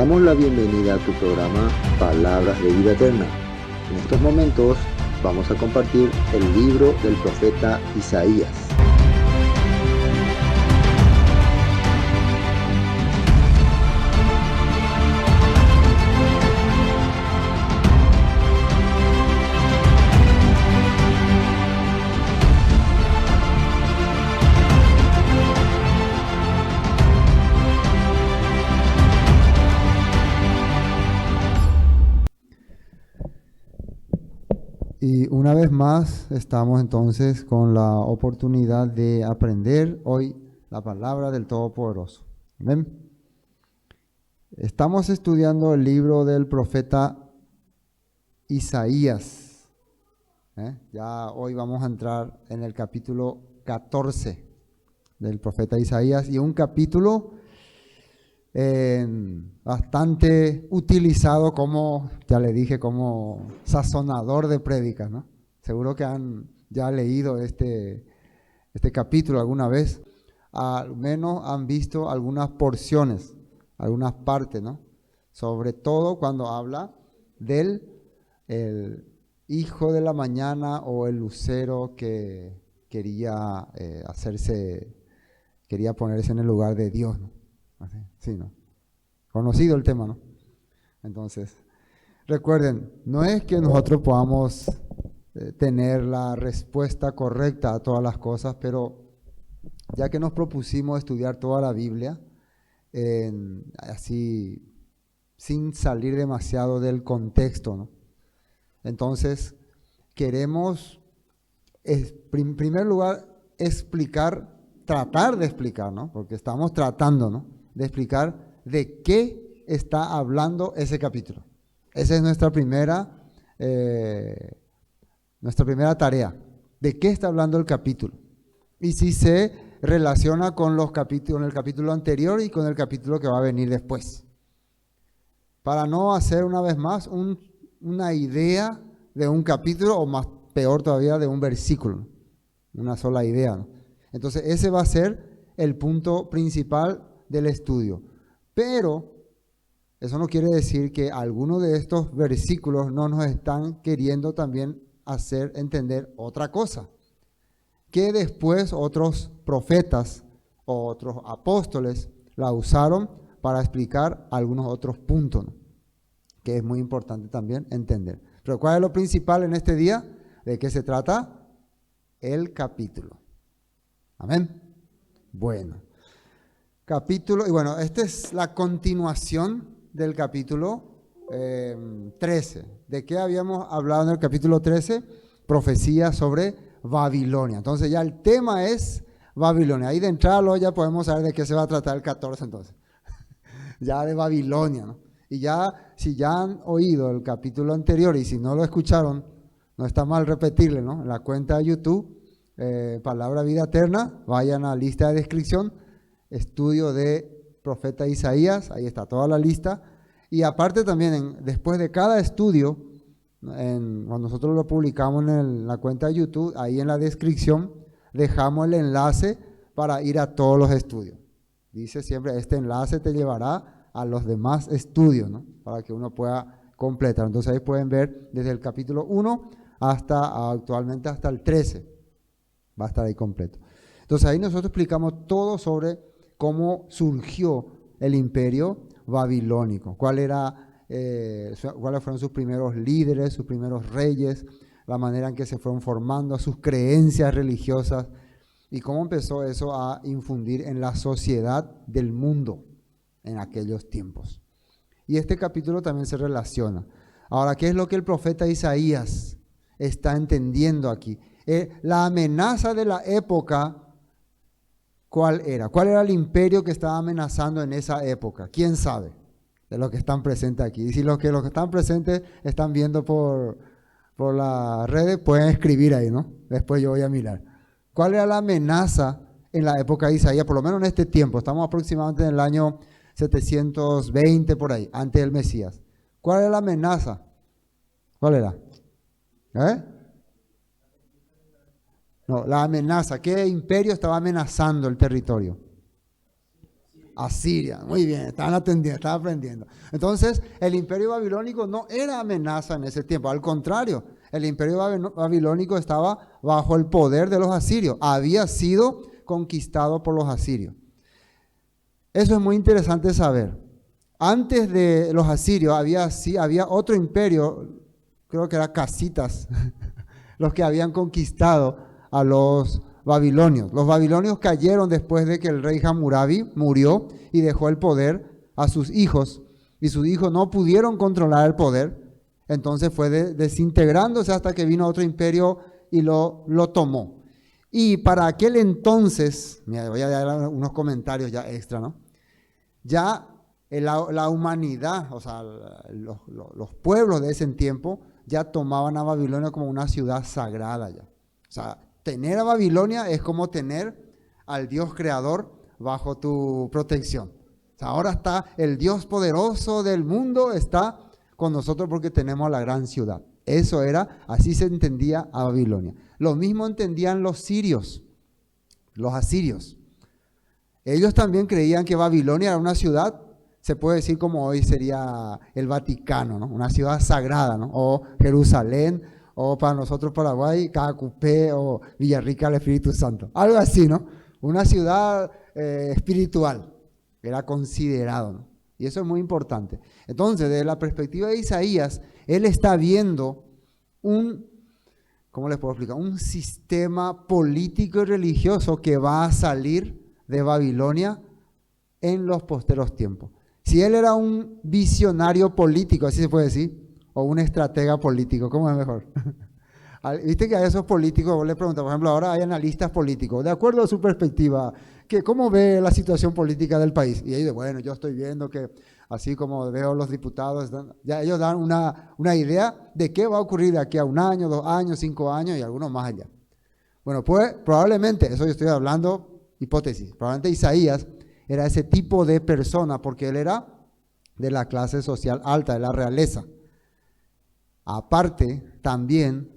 damos la bienvenida a tu programa Palabras de Vida Eterna. En estos momentos vamos a compartir el libro del profeta Isaías. Y una vez más estamos entonces con la oportunidad de aprender hoy la palabra del Todopoderoso. ¿Ven? Estamos estudiando el libro del profeta Isaías. Ya hoy vamos a entrar en el capítulo 14 del profeta Isaías, y un capítulo bastante utilizado como, ya le dije, como sazonador de prédicas, ¿no? Seguro que han ya leído este capítulo alguna vez, al menos han visto algunas porciones, algunas partes, ¿no? Sobre todo cuando habla del el hijo de la mañana o el lucero que quería quería ponerse en el lugar de Dios, ¿no? Así, sí, ¿no? Conocido el tema, ¿no? Entonces, recuerden, no es que nosotros podamos tener la respuesta correcta a todas las cosas, pero ya que nos propusimos estudiar toda la Biblia, así, sin salir demasiado del contexto, ¿no? Entonces, queremos, en primer lugar, tratar de explicar, ¿no? Porque estamos tratando, ¿no?, de explicar de qué está hablando ese capítulo. Esa es nuestra primera tarea. ¿De qué está hablando el capítulo? Y si se relaciona con el capítulo anterior y con el capítulo que va a venir después. Para no hacer una vez más una idea de un capítulo, o más peor todavía, de un versículo, ¿no? Una sola idea, ¿no? Entonces ese va a ser el punto principal del estudio. Pero eso no quiere decir que algunos de estos versículos no nos están queriendo también hacer entender otra cosa, que después otros profetas o otros apóstoles la usaron para explicar algunos otros puntos, ¿no?, que es muy importante también entender. Pero ¿cuál es lo principal en este día? ¿De qué se trata? El capítulo. Amén. Bueno, capítulo, y bueno, esta es la continuación del capítulo 13. ¿De qué habíamos hablado en el capítulo 13? Profecía sobre Babilonia. Entonces ya el tema es Babilonia. Ahí de entrada ya podemos saber de qué se va a tratar el 14 entonces. Ya de Babilonia, ¿no? Y ya, si ya han oído el capítulo anterior y si no lo escucharon, no está mal repetirle, ¿no? En la cuenta de YouTube, Palabra Vida Eterna, vayan a la lista de descripción, estudio de profeta Isaías, ahí está toda la lista. Y aparte también, después de cada estudio, cuando nosotros lo publicamos en la cuenta de YouTube, ahí en la descripción dejamos el enlace para ir a todos los estudios. Dice siempre, este enlace te llevará a los demás estudios, ¿no?, para que uno pueda completar. Entonces ahí pueden ver desde el capítulo 1 actualmente hasta el 13. Va a estar ahí completo. Entonces ahí nosotros explicamos todo sobre cómo surgió el imperio babilónico, cuáles fueron sus primeros líderes, sus primeros reyes, la manera en que se fueron formando, sus creencias religiosas y cómo empezó eso a infundir en la sociedad del mundo en aquellos tiempos. Y este capítulo también se relaciona. Ahora, ¿qué es lo que el profeta Isaías está entendiendo aquí? La amenaza de la época, ¿cuál era? ¿Cuál era el imperio que estaba amenazando en esa época? ¿Quién sabe de los que están presentes aquí? Y si los que están presentes están viendo por las redes, pueden escribir ahí, ¿no? Después yo voy a mirar. ¿Cuál era la amenaza en la época de Isaías? Por lo menos en este tiempo, estamos aproximadamente en el año 720 por ahí, antes del Mesías. ¿Cuál era la amenaza? ¿Cuál era? No, la amenaza. ¿Qué imperio estaba amenazando el territorio? Asiria. Muy bien, estaban atendiendo, estaban aprendiendo. Entonces, el imperio babilónico no era amenaza en ese tiempo. Al contrario, el imperio babilónico estaba bajo el poder de los asirios. Había sido conquistado por los asirios. Eso es muy interesante saber. Antes de los asirios había otro imperio, creo que era casitas, los que habían conquistado a los babilonios. Los babilonios cayeron después de que el rey Hammurabi murió y dejó el poder a sus hijos. Y sus hijos no pudieron controlar el poder. Entonces fue desintegrándose hasta que vino otro imperio y lo tomó. Y para aquel entonces, mira, voy a dar unos comentarios ya extra, ¿no? Ya la humanidad, o sea, los pueblos de ese tiempo ya tomaban a Babilonia como una ciudad sagrada ya. O sea, tener a Babilonia es como tener al Dios creador bajo tu protección. O sea, ahora está el Dios poderoso del mundo, está con nosotros porque tenemos la gran ciudad. Eso era, así se entendía a Babilonia. Lo mismo entendían los sirios, los asirios. Ellos también creían que Babilonia era una ciudad, se puede decir como hoy sería el Vaticano, ¿no? Una ciudad sagrada, ¿no? O Jerusalén, o para nosotros Paraguay, Cacupé o Villarrica del Espíritu Santo. Algo así, ¿no? Una ciudad espiritual, era considerado, ¿no? Y eso es muy importante. Entonces, desde la perspectiva de Isaías, él está viendo ¿cómo les puedo explicar? Un sistema político y religioso que va a salir de Babilonia en los posteros tiempos. Si él era un visionario político, así se puede decir, o un estratega político, ¿cómo es mejor? Viste que a esos políticos, vos le preguntas, por ejemplo, ahora hay analistas políticos, de acuerdo a su perspectiva, ¿cómo ve la situación política del país? Y ellos dicen, bueno, yo estoy viendo que, así como veo los diputados, ya ellos dan una idea de qué va a ocurrir de aquí a 1 año, 2 años, 5 años y algunos más allá. Bueno, pues probablemente, eso yo estoy hablando hipótesis, probablemente Isaías era ese tipo de persona porque él era de la clase social alta, de la realeza. Aparte, también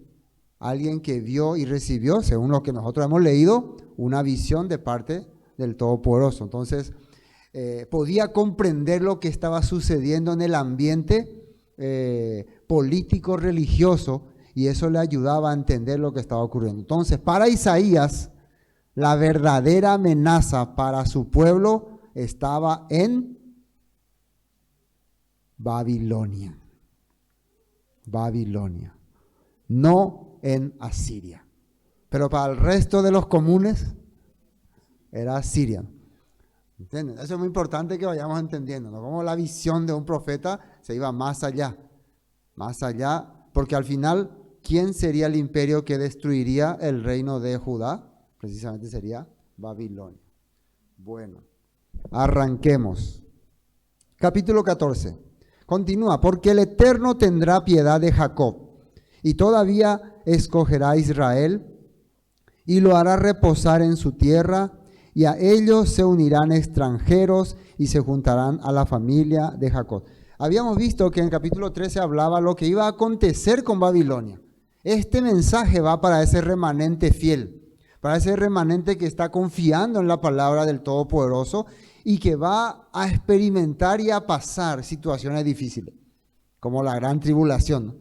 alguien que vio y recibió, según lo que nosotros hemos leído, una visión de parte del Todopoderoso. Entonces, podía comprender lo que estaba sucediendo en el ambiente político religioso y eso le ayudaba a entender lo que estaba ocurriendo. Entonces, para Isaías, la verdadera amenaza para su pueblo estaba en Babilonia. Babilonia, no en Asiria. Pero para el resto de los comunes era Asiria. ¿Entienden? Eso es muy importante que vayamos entendiendo, ¿no? Como la visión de un profeta se iba más allá, porque al final, ¿quién sería el imperio que destruiría el reino de Judá? Precisamente sería Babilonia. Bueno, arranquemos. Capítulo 14. Continúa, porque el Eterno tendrá piedad de Jacob, y todavía escogerá a Israel, y lo hará reposar en su tierra, y a ellos se unirán extranjeros, y se juntarán a la familia de Jacob. Habíamos visto que en el capítulo 13 hablaba lo que iba a acontecer con Babilonia. Este mensaje va para ese remanente fiel, para ese remanente que está confiando en la palabra del Todopoderoso, y que va a experimentar y a pasar situaciones difíciles, como la gran tribulación, ¿no?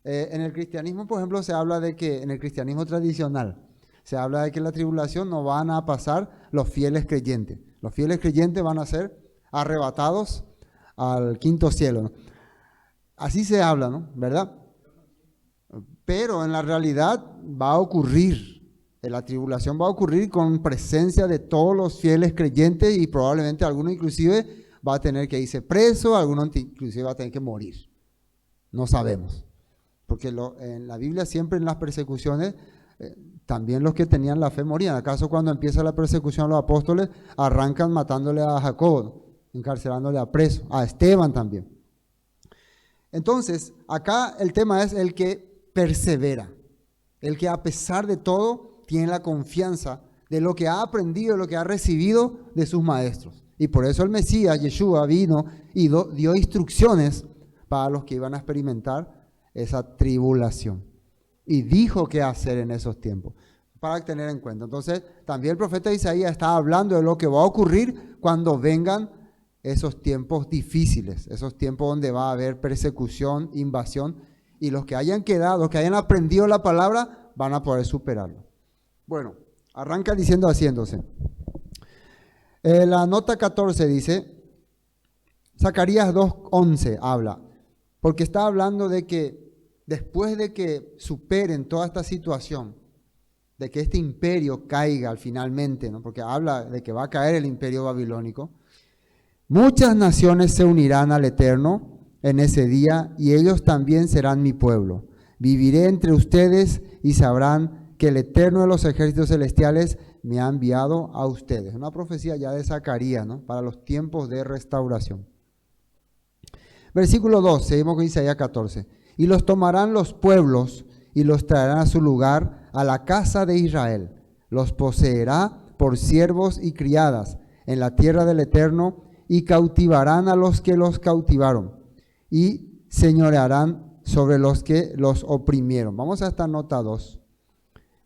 En el cristianismo, por ejemplo, se habla de que, en el cristianismo tradicional, se habla de que en la tribulación no van a pasar los fieles creyentes. Los fieles creyentes van a ser arrebatados al quinto cielo, ¿no? Así se habla, ¿no? ¿Verdad? Pero en la realidad va a ocurrir. La tribulación va a ocurrir con presencia de todos los fieles creyentes y probablemente alguno inclusive va a tener que irse preso, alguno inclusive va a tener que morir. No sabemos. Porque en la Biblia siempre en las persecuciones, también los que tenían la fe morían. ¿Acaso cuando empieza la persecución a los apóstoles arrancan matándole a Jacob, encarcelándole a preso, a Esteban también? Entonces, acá el tema es el que persevera, el que a pesar de todo tiene la confianza de lo que ha aprendido, de lo que ha recibido de sus maestros. Y por eso el Mesías, Yeshua, vino y dio instrucciones para los que iban a experimentar esa tribulación. Y dijo qué hacer en esos tiempos. para tener en cuenta. Entonces, también el profeta Isaías está hablando de lo que va a ocurrir cuando vengan esos tiempos difíciles, esos tiempos donde va a haber persecución, invasión, y los que hayan quedado, los que hayan aprendido la palabra, van a poder superarlo. Bueno, arranca diciendo así entonces. La nota 14 dice, Zacarías 2:11 habla, porque está hablando de que después de que superen toda esta situación, de que este imperio caiga finalmente, ¿no? Porque habla de que va a caer el imperio babilónico, muchas naciones se unirán al Eterno en ese día y ellos también serán mi pueblo. Viviré entre ustedes y sabrán que el Eterno de los ejércitos celestiales me ha enviado a ustedes. Una profecía ya de Zacarías, ¿no? Para los tiempos de restauración. Versículo 2, seguimos con Isaías 14. Y los tomarán los pueblos y los traerán a su lugar, a la casa de Israel. Los poseerá por siervos y criadas en la tierra del Eterno y cautivarán a los que los cautivaron y señorearán sobre los que los oprimieron. Vamos a esta nota 2.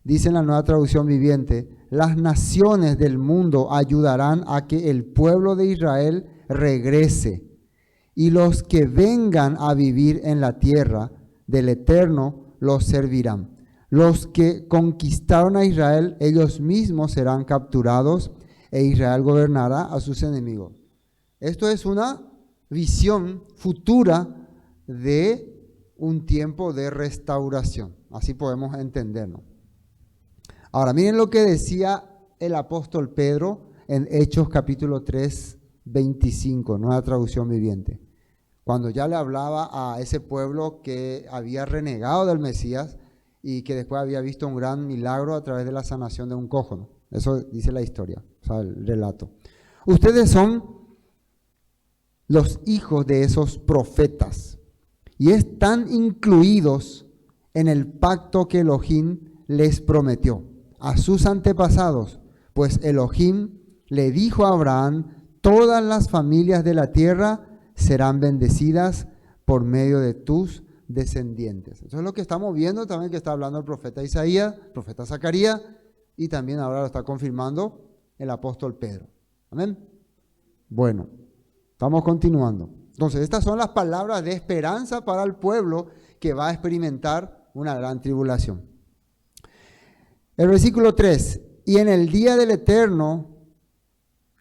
Dice en la Nueva Traducción Viviente, las naciones del mundo ayudarán a que el pueblo de Israel regrese y los que vengan a vivir en la tierra del Eterno los servirán. Los que conquistaron a Israel, ellos mismos serán capturados e Israel gobernará a sus enemigos. Esto es una visión futura de un tiempo de restauración. Así podemos entenderlo. Ahora, miren lo que decía el apóstol Pedro en Hechos capítulo 3, 25, Nueva Traducción Viviente. Cuando ya le hablaba a ese pueblo que había renegado del Mesías y que después había visto un gran milagro a través de la sanación de un cojo, ¿no? Eso dice la historia, o sea, el relato. Ustedes son los hijos de esos profetas y están incluidos en el pacto que Elohim les prometió a sus antepasados, pues Elohim le dijo a Abraham, todas las familias de la tierra serán bendecidas por medio de tus descendientes. Eso es lo que estamos viendo también que está hablando el profeta Isaías, el profeta Zacarías, y también ahora lo está confirmando el apóstol Pedro. Amén. Bueno, estamos continuando. Entonces, estas son las palabras de esperanza para el pueblo que va a experimentar una gran tribulación. El versículo 3, y en el día del Eterno,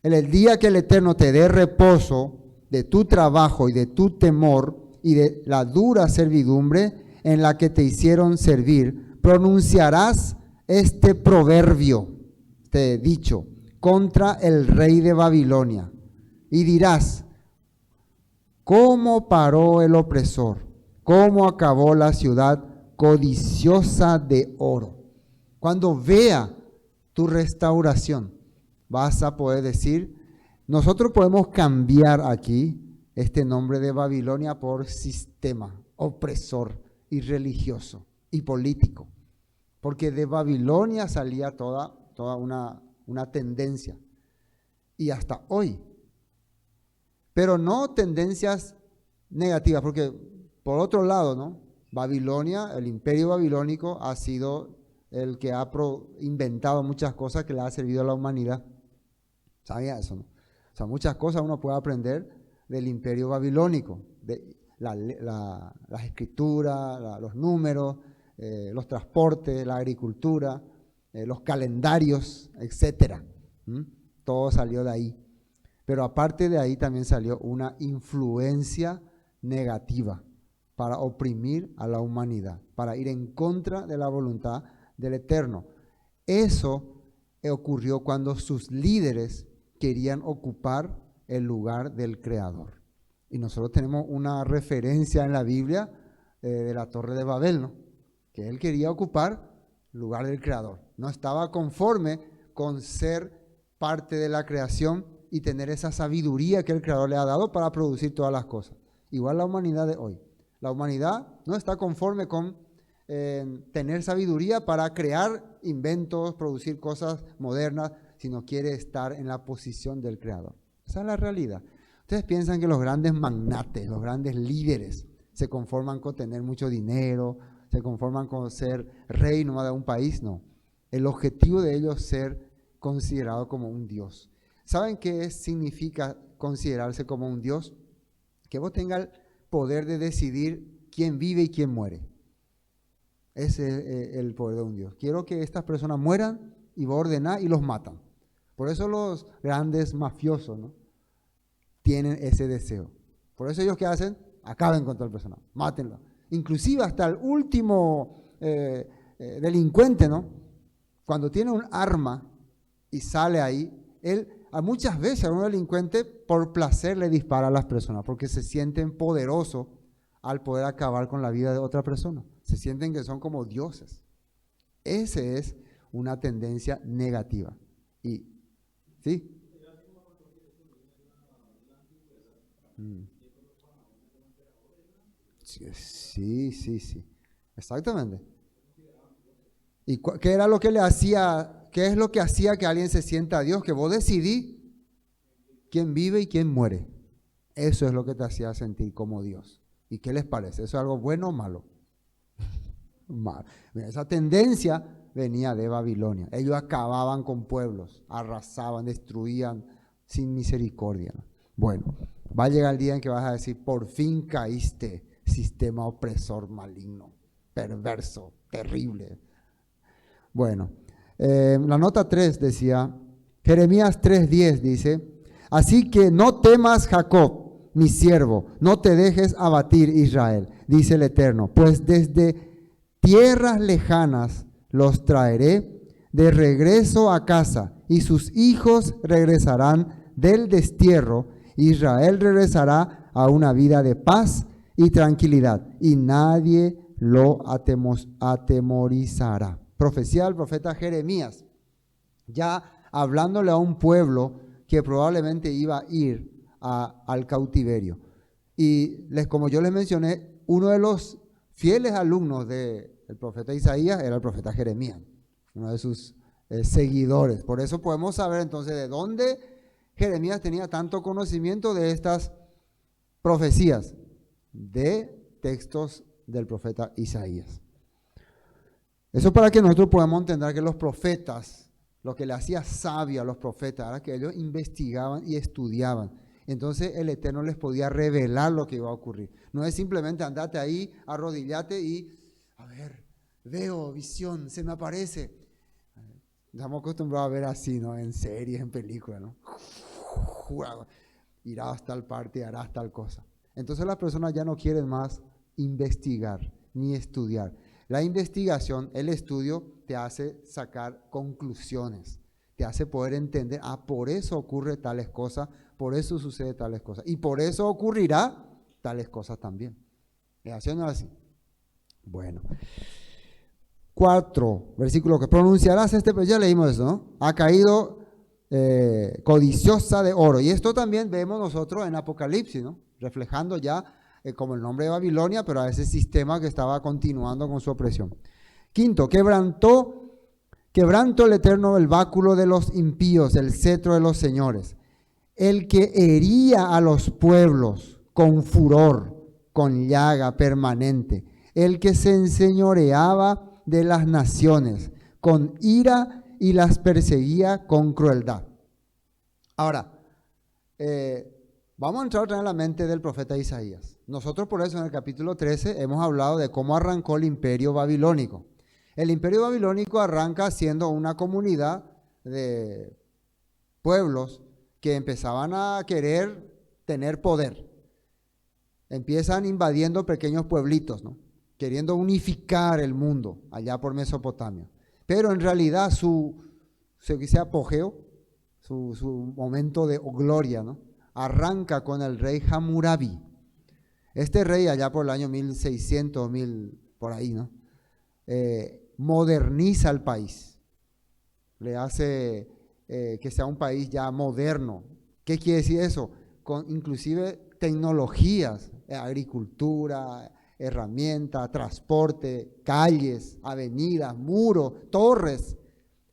en el día que el Eterno te dé reposo de tu trabajo y de tu temor y de la dura servidumbre en la que te hicieron servir, pronunciarás este proverbio, este dicho, contra el rey de Babilonia, y dirás, ¿cómo paró el opresor? ¿Cómo acabó la ciudad codiciosa de oro? Cuando vea tu restauración, vas a poder decir, nosotros podemos cambiar aquí este nombre de Babilonia por sistema opresor y religioso y político, porque de Babilonia salía toda una tendencia, y hasta hoy. Pero no tendencias negativas, porque por otro lado, ¿no? Babilonia, el imperio babilónico ha sido el que ha inventado muchas cosas que le ha servido a la humanidad. ¿Sabía eso, no? O sea, muchas cosas uno puede aprender del imperio babilónico, de las escrituras, los números, los transportes, la agricultura, los calendarios, etcétera. Todo salió de ahí. Pero aparte de ahí también salió una influencia negativa para oprimir a la humanidad, para ir en contra de la voluntad del Eterno. Eso ocurrió cuando sus líderes querían ocupar el lugar del Creador. Y nosotros tenemos una referencia en la Biblia de la Torre de Babel, ¿no? Que él quería ocupar el lugar del Creador. No estaba conforme con ser parte de la creación y tener esa sabiduría que el Creador le ha dado para producir todas las cosas. Igual la humanidad de hoy. La humanidad no está conforme con tener sabiduría para crear inventos, producir cosas modernas, sino quiere estar en la posición del Creador. Esa es la realidad. Ustedes piensan que los grandes magnates, los grandes líderes, se conforman con tener mucho dinero, se conforman con ser rey nomás de un país. No. El objetivo de ellos es ser considerado como un Dios. ¿Saben qué significa considerarse como un Dios? Que vos tengas el poder de decidir quién vive y quién muere. Ese es el poder de un Dios. Quiero que estas personas mueran y vos ordenás y los matan. Por eso los grandes mafiosos, ¿no?, tienen ese deseo. Por eso ellos, ¿qué hacen? Acaben con tal persona, mátenlo. Inclusive hasta el último delincuente, ¿no?, cuando tiene un arma y sale ahí, él muchas veces a un delincuente por placer le dispara a las personas, porque se sienten poderosos al poder acabar con la vida de otra persona. Se sienten que son como dioses. Esa es una tendencia negativa. ¿Sí? Sí. Exactamente. ¿Y qué era lo que le hacía? ¿Qué es lo que hacía que alguien se sienta a Dios? Que vos decidís quién vive y quién muere. Eso es lo que te hacía sentir como Dios. ¿Y qué les parece? ¿Eso es algo bueno o malo? Malo. Esa tendencia venía de Babilonia. Ellos acababan con pueblos, arrasaban, destruían sin misericordia. Bueno, va a llegar el día en que vas a decir, por fin caíste, sistema opresor maligno, perverso, terrible. Bueno, la nota 3 decía, Jeremías 3:10 dice, así que no temas, Jacob, mi siervo, no te dejes abatir, Israel, dice el Eterno, pues desde tierras lejanas los traeré de regreso a casa, y sus hijos regresarán del destierro. Israel regresará a una vida de paz y tranquilidad, y nadie lo atemorizará. Profecía del profeta Jeremías, ya hablándole a un pueblo que probablemente iba a ir al cautiverio. Y como yo les mencioné, uno de los fieles alumnos del profeta Isaías era el profeta Jeremías, uno de sus seguidores. Por eso podemos saber entonces de dónde Jeremías tenía tanto conocimiento de estas profecías, de textos del profeta Isaías. Eso para que nosotros podamos entender que los profetas, lo que le hacía sabio a los profetas era que ellos investigaban y estudiaban. Entonces el Eterno les podía revelar lo que iba a ocurrir. No es simplemente andate ahí, arrodillate y, a ver, veo visión, se me aparece. Estamos acostumbrados a ver así, ¿no? En series, en películas, ¿no? Irás tal parte, harás tal cosa. Entonces las personas ya no quieren más investigar ni estudiar. La investigación, el estudio, te hace sacar conclusiones, te hace poder entender, por eso ocurre tales cosas, por eso sucede tales cosas, y por eso ocurrirá tales cosas también. ¿Haciendo así? Bueno. 4, versículo que pronunciarás pues ya leímos eso, ¿no? Ha caído codiciosa de oro. Y esto también vemos nosotros en Apocalipsis, ¿no? Reflejando ya como el nombre de Babilonia, pero a ese sistema que estaba continuando con su opresión. 5, quebrantó el Eterno el báculo de los impíos, el cetro de los señores, el que hería a los pueblos con furor, con llaga permanente, el que se enseñoreaba de las naciones con ira y las perseguía con crueldad. Ahora, vamos a entrar otra vez en la mente del profeta Isaías. Nosotros por eso en el capítulo 13 hemos hablado de cómo arrancó el imperio babilónico. El imperio babilónico arranca siendo una comunidad de pueblos que empezaban a querer tener poder. Empiezan invadiendo pequeños pueblitos, ¿no?, queriendo unificar el mundo allá por Mesopotamia. Pero en realidad su apogeo, su momento de gloria, ¿no?, arranca con el rey Hammurabi. Este rey allá por el año 1600, por ahí, ¿no?, moderniza el país. Le hace que sea un país ya moderno. ¿Qué quiere decir eso? Con inclusive tecnologías, agricultura, herramientas, transporte, calles, avenidas, muros, torres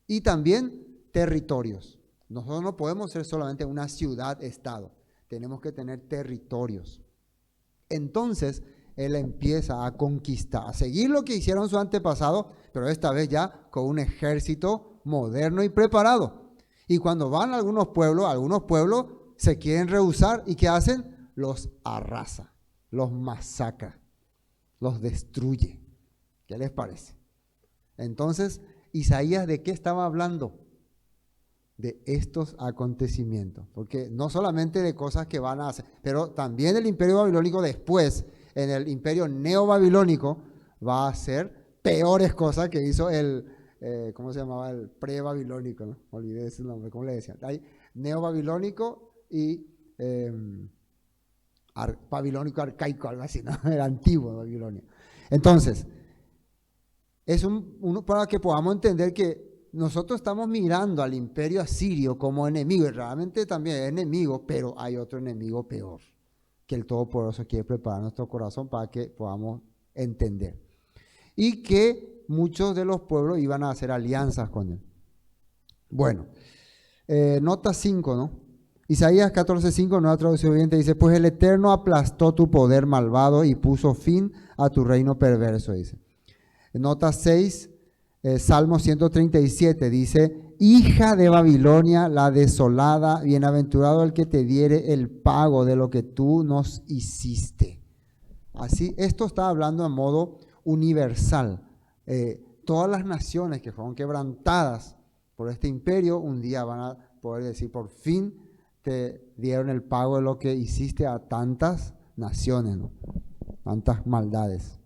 y también territorios. Nosotros no podemos ser solamente una ciudad-estado, tenemos que tener territorios. Entonces, él empieza a conquistar, a seguir lo que hicieron sus antepasados, pero esta vez ya con un ejército moderno y preparado. Y cuando van a algunos pueblos se quieren rehusar, ¿y qué hacen? Los arrasa, los masacra, los destruye. ¿Qué les parece? Entonces, Isaías, ¿de qué estaba hablando? De estos acontecimientos, porque no solamente de cosas que van a hacer, pero también el imperio babilónico después, en el imperio neobabilónico, va a hacer peores cosas que hizo ¿cómo se llamaba? El pre-babilónico, ¿no? Olvidé ese nombre, ¿cómo le decían? Hay neobabilónico y babilónico arcaico, algo así, ¿no? El antiguo Babilonia. Entonces, es para que podamos entender que nosotros estamos mirando al imperio asirio como enemigo, y realmente también es enemigo, pero hay otro enemigo peor, que el Todopoderoso quiere preparar nuestro corazón para que podamos entender. Y que muchos de los pueblos iban a hacer alianzas con él. Bueno, nota 5, ¿no? Isaías 14:5, nueva traducción viviente, dice: pues el Eterno aplastó tu poder malvado y puso fin a tu reino perverso, dice. Nota 6, Salmo 137 dice: hija de Babilonia, la desolada, bienaventurado el que te diere el pago de lo que tú nos hiciste. Así, esto está hablando en modo universal. Todas las naciones que fueron quebrantadas por este imperio, un día van a poder decir: por fin te dieron el pago de lo que hiciste a tantas naciones, ¿no? Tantas maldades.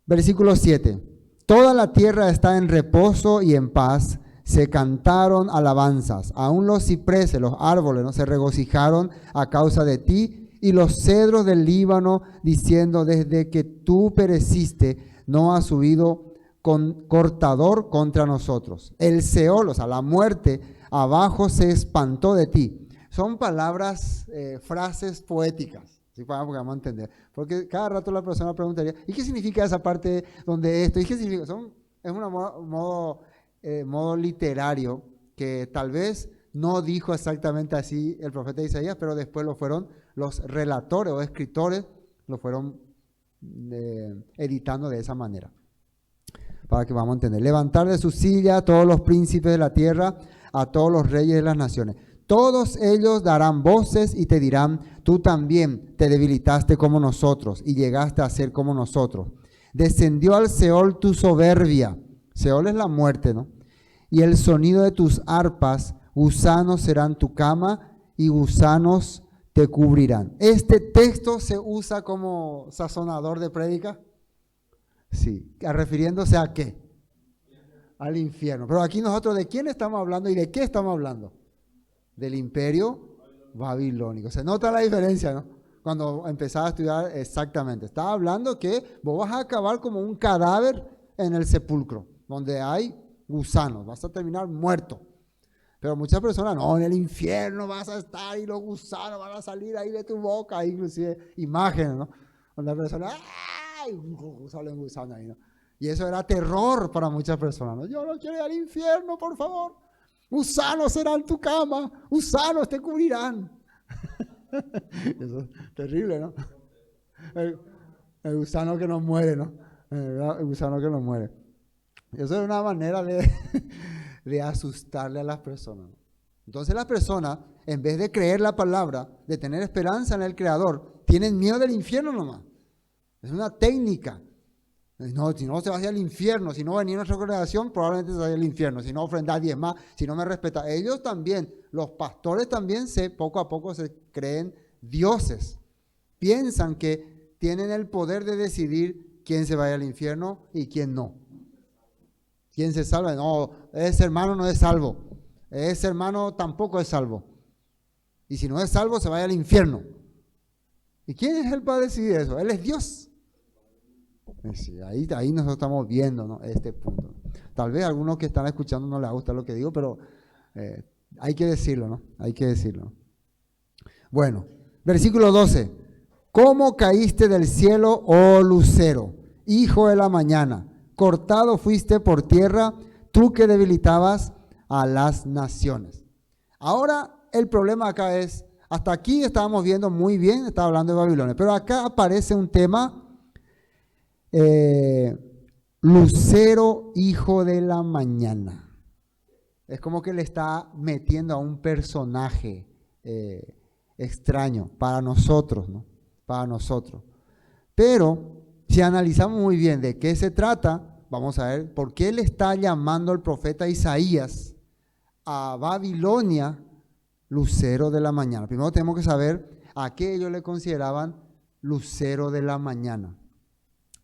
Versículo 7. Toda la tierra está en reposo y en paz. Se cantaron alabanzas. Aún los cipreses, los árboles, ¿no? Se regocijaron a causa de ti. Y los cedros del Líbano, diciendo: desde que tú pereciste, no ha subido cortador contra nosotros. El Seol, o sea, la muerte, abajo se espantó de ti. Son palabras, frases poéticas. ¿Sí? Porque vamos a entender. Porque cada rato la persona preguntaría: ¿y qué significa esa parte donde esto? ¿Y qué significa? Es un modo literario que tal vez no dijo exactamente así el profeta Isaías, pero después lo fueron los relatores o escritores, lo fueron editando de esa manera. Para que vamos a entender. Levantar de su silla a todos los príncipes de la tierra, a todos los reyes de las naciones. Todos ellos darán voces y te dirán: tú también te debilitaste como nosotros y llegaste a ser como nosotros. Descendió al Seol tu soberbia. Seol es la muerte, ¿no? Y el sonido de tus arpas, gusanos serán tu cama y gusanos te cubrirán. Este texto se usa como sazonador de prédica. Sí, refiriéndose ¿a qué? Al infierno. Pero aquí nosotros, ¿de quién estamos hablando y de qué estamos hablando? Del imperio babilónico. Se nota la diferencia, ¿no? Cuando empezaba a estudiar exactamente. Estaba hablando que vos vas a acabar como un cadáver en el sepulcro, donde hay gusanos, vas a terminar muerto. Pero muchas personas, no, en el infierno vas a estar y los gusanos van a salir ahí de tu boca, inclusive imágenes, ¿no? Donde la persona, ¡ay! Sale un gusano ahí, ¿no? Y eso era terror para muchas personas, ¿no? Yo no quiero ir al infierno, por favor. Gusanos serán tu cama, gusanos te cubrirán. Eso es terrible, ¿no? El gusano que no muere, ¿no? El gusano que no muere. Eso es una manera de asustarle a las personas. Entonces las personas, en vez de creer la palabra, de tener esperanza en el Creador, tienen miedo del infierno nomás. Es una técnica. No, si no se va hacia el infierno, si no venía a nuestra congregación, probablemente se vaya al infierno. Si no ofrenda 10 más, si no me respeta. Ellos también, los pastores también, poco a poco se creen dioses. Piensan que tienen el poder de decidir quién se vaya al infierno y quién no. ¿Quién se salva? No, ese hermano no es salvo. Ese hermano tampoco es salvo. Y si no es salvo, se vaya al infierno. ¿Y quién es él para decidir eso? Él es Dios. Sí, ahí nosotros estamos viendo, ¿no? Este punto. Tal vez a algunos que están escuchando no les gusta lo que digo, pero hay que decirlo, ¿no? Hay que decirlo. Bueno, versículo 12. ¿Cómo caíste del cielo, oh lucero, hijo de la mañana? Cortado fuiste por tierra, tú que debilitabas a las naciones. Ahora el problema acá es, Hasta aquí estábamos viendo muy bien, estaba hablando de Babilonia, pero acá aparece un tema, lucero, hijo de la mañana. Es como que le está metiendo a un personaje extraño para nosotros, ¿no? Para nosotros. Pero si analizamos muy bien de qué se trata, vamos a ver por qué le está llamando el profeta Isaías a Babilonia lucero de la mañana. Primero tenemos que saber a qué ellos le consideraban lucero de la mañana.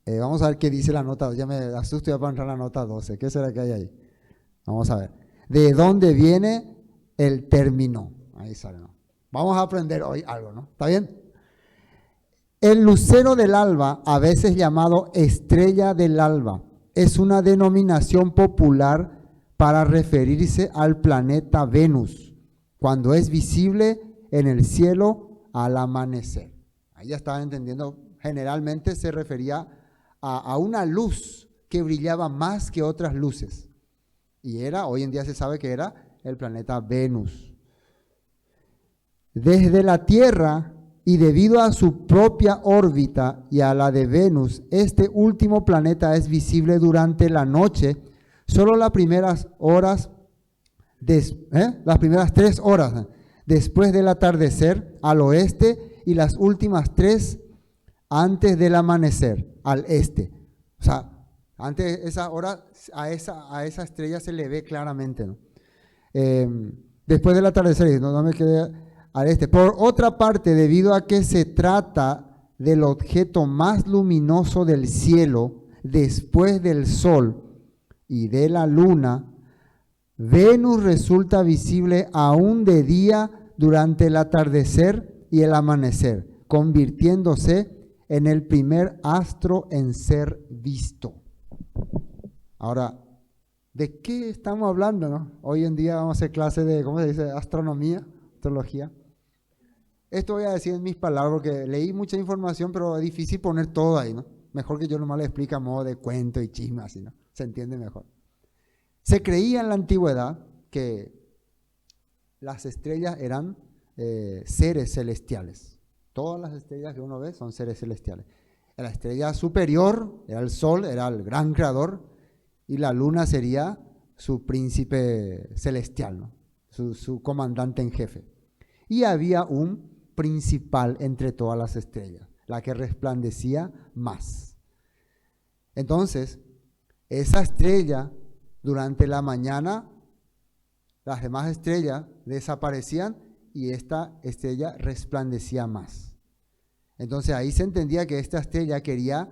Vamos a ver qué dice la nota. Ya me asusto ya para entrar a la nota 12. ¿Qué será que hay ahí? Vamos a ver. ¿De dónde viene el término? Ahí sale, ¿no? Vamos a aprender hoy algo, ¿no? ¿Está bien? El lucero del alba, a veces llamado estrella del alba, es una denominación popular para referirse al planeta Venus, cuando es visible en el cielo al amanecer. Ahí ya estaban entendiendo, generalmente se refería a una luz que brillaba más que otras luces. Y hoy en día se sabe que era el planeta Venus. Desde la Tierra y debido a su propia órbita y a la de Venus, este último planeta es visible durante la noche, solo las primeras horas, las primeras 3 horas después del atardecer al oeste y las últimas 3 antes del amanecer al este. O sea, antes de esa hora a esa estrella se le ve claramente, ¿no? Después del atardecer, no me quedé al este. Por otra parte, debido a que se trata del objeto más luminoso del cielo después del Sol y de la Luna, Venus resulta visible aún de día durante el atardecer y el amanecer, convirtiéndose en el primer astro en ser visto. Ahora, ¿de qué estamos hablando, no? Hoy en día vamos a hacer clase de, ¿cómo se dice? Astronomía, astrología. Esto voy a decir en mis palabras porque leí mucha información, pero es difícil poner todo ahí, ¿no? Mejor que yo nomás le explique a modo de cuento y chisme, así, ¿no? Se entiende mejor. Se creía en la antigüedad que las estrellas eran seres celestiales. Todas las estrellas que uno ve son seres celestiales. La estrella superior era el Sol, era el gran creador, y la Luna sería su príncipe celestial, ¿no? Su comandante en jefe. Y había un principal entre todas las estrellas, la que resplandecía más. Entonces, esa estrella, durante la mañana, las demás estrellas desaparecían y esta estrella resplandecía más. Entonces ahí se entendía que esta estrella quería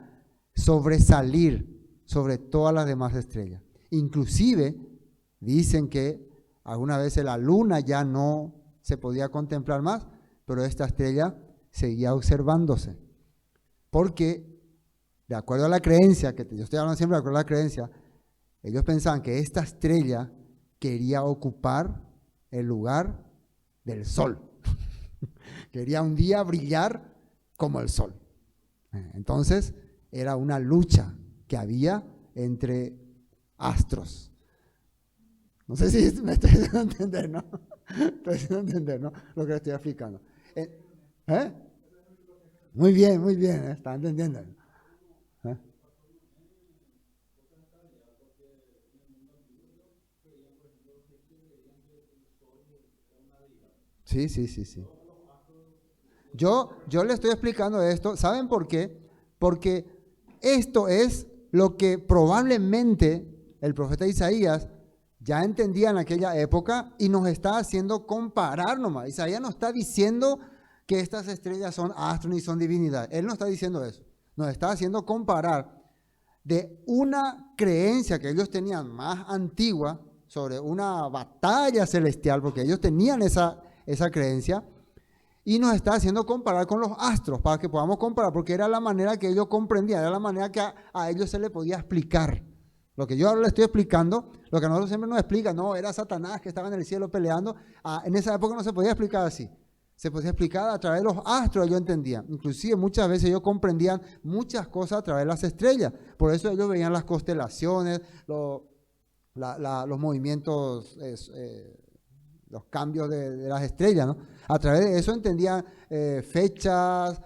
sobresalir sobre todas las demás estrellas. Inclusive dicen que alguna vez la luna ya no se podía contemplar más, pero esta estrella seguía observándose. Porque, de acuerdo a la creencia, que yo estoy hablando siempre de acuerdo a la creencia, ellos pensaban que esta estrella quería ocupar el lugar del Sol. Quería un día brillar como el Sol. Entonces, era una lucha que había entre astros. No sé si me estoy haciendo entender, ¿no? Estoy haciendo entender, ¿no? Lo que estoy explicando. Muy bien, ¿está entendiendo? Sí. Yo le estoy explicando esto. ¿Saben por qué? Porque esto es lo que probablemente el profeta Isaías ya entendía en aquella época y nos está haciendo comparar nomás. Isaías no está diciendo que estas estrellas son astros ni son divinidad. Él no está diciendo eso. Nos está haciendo comparar de una creencia que ellos tenían más antigua sobre una batalla celestial, porque ellos tenían esa creencia, y nos está haciendo comparar con los astros, para que podamos comparar, porque era la manera que ellos comprendían, era la manera que a ellos se les podía explicar. Lo que yo ahora les estoy explicando, lo que a nosotros siempre nos explica, no, era Satanás que estaba en el cielo peleando, en esa época no se podía explicar así. Se podía explicar a través de los astros, ellos entendían. Inclusive muchas veces ellos comprendían muchas cosas a través de las estrellas. Por eso ellos veían las constelaciones, los movimientos los cambios de las estrellas, ¿no? A través de eso entendían fechas,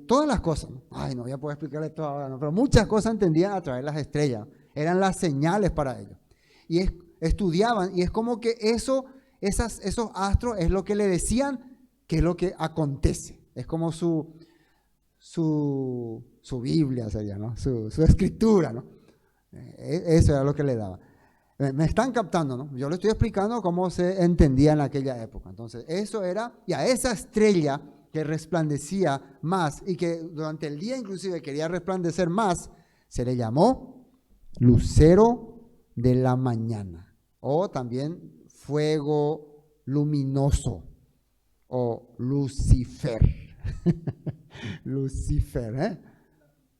todas las cosas, ¿no? Ay, no voy a poder explicarles todo ahora, ¿no? Pero muchas cosas entendían a través de las estrellas. Eran las señales para ellos. Y estudiaban, y es como que esos astros es lo que le decían que es lo que acontece. Es como su Biblia sería, ¿no? Su escritura, ¿no? Eso era lo que le daba. Me están captando, ¿no? Yo le estoy explicando cómo se entendía en aquella época. Entonces, eso era, y a esa estrella que resplandecía más y que durante el día inclusive quería resplandecer más, se le llamó lucero de la mañana, o también fuego luminoso, o Lucifer. Lucifer,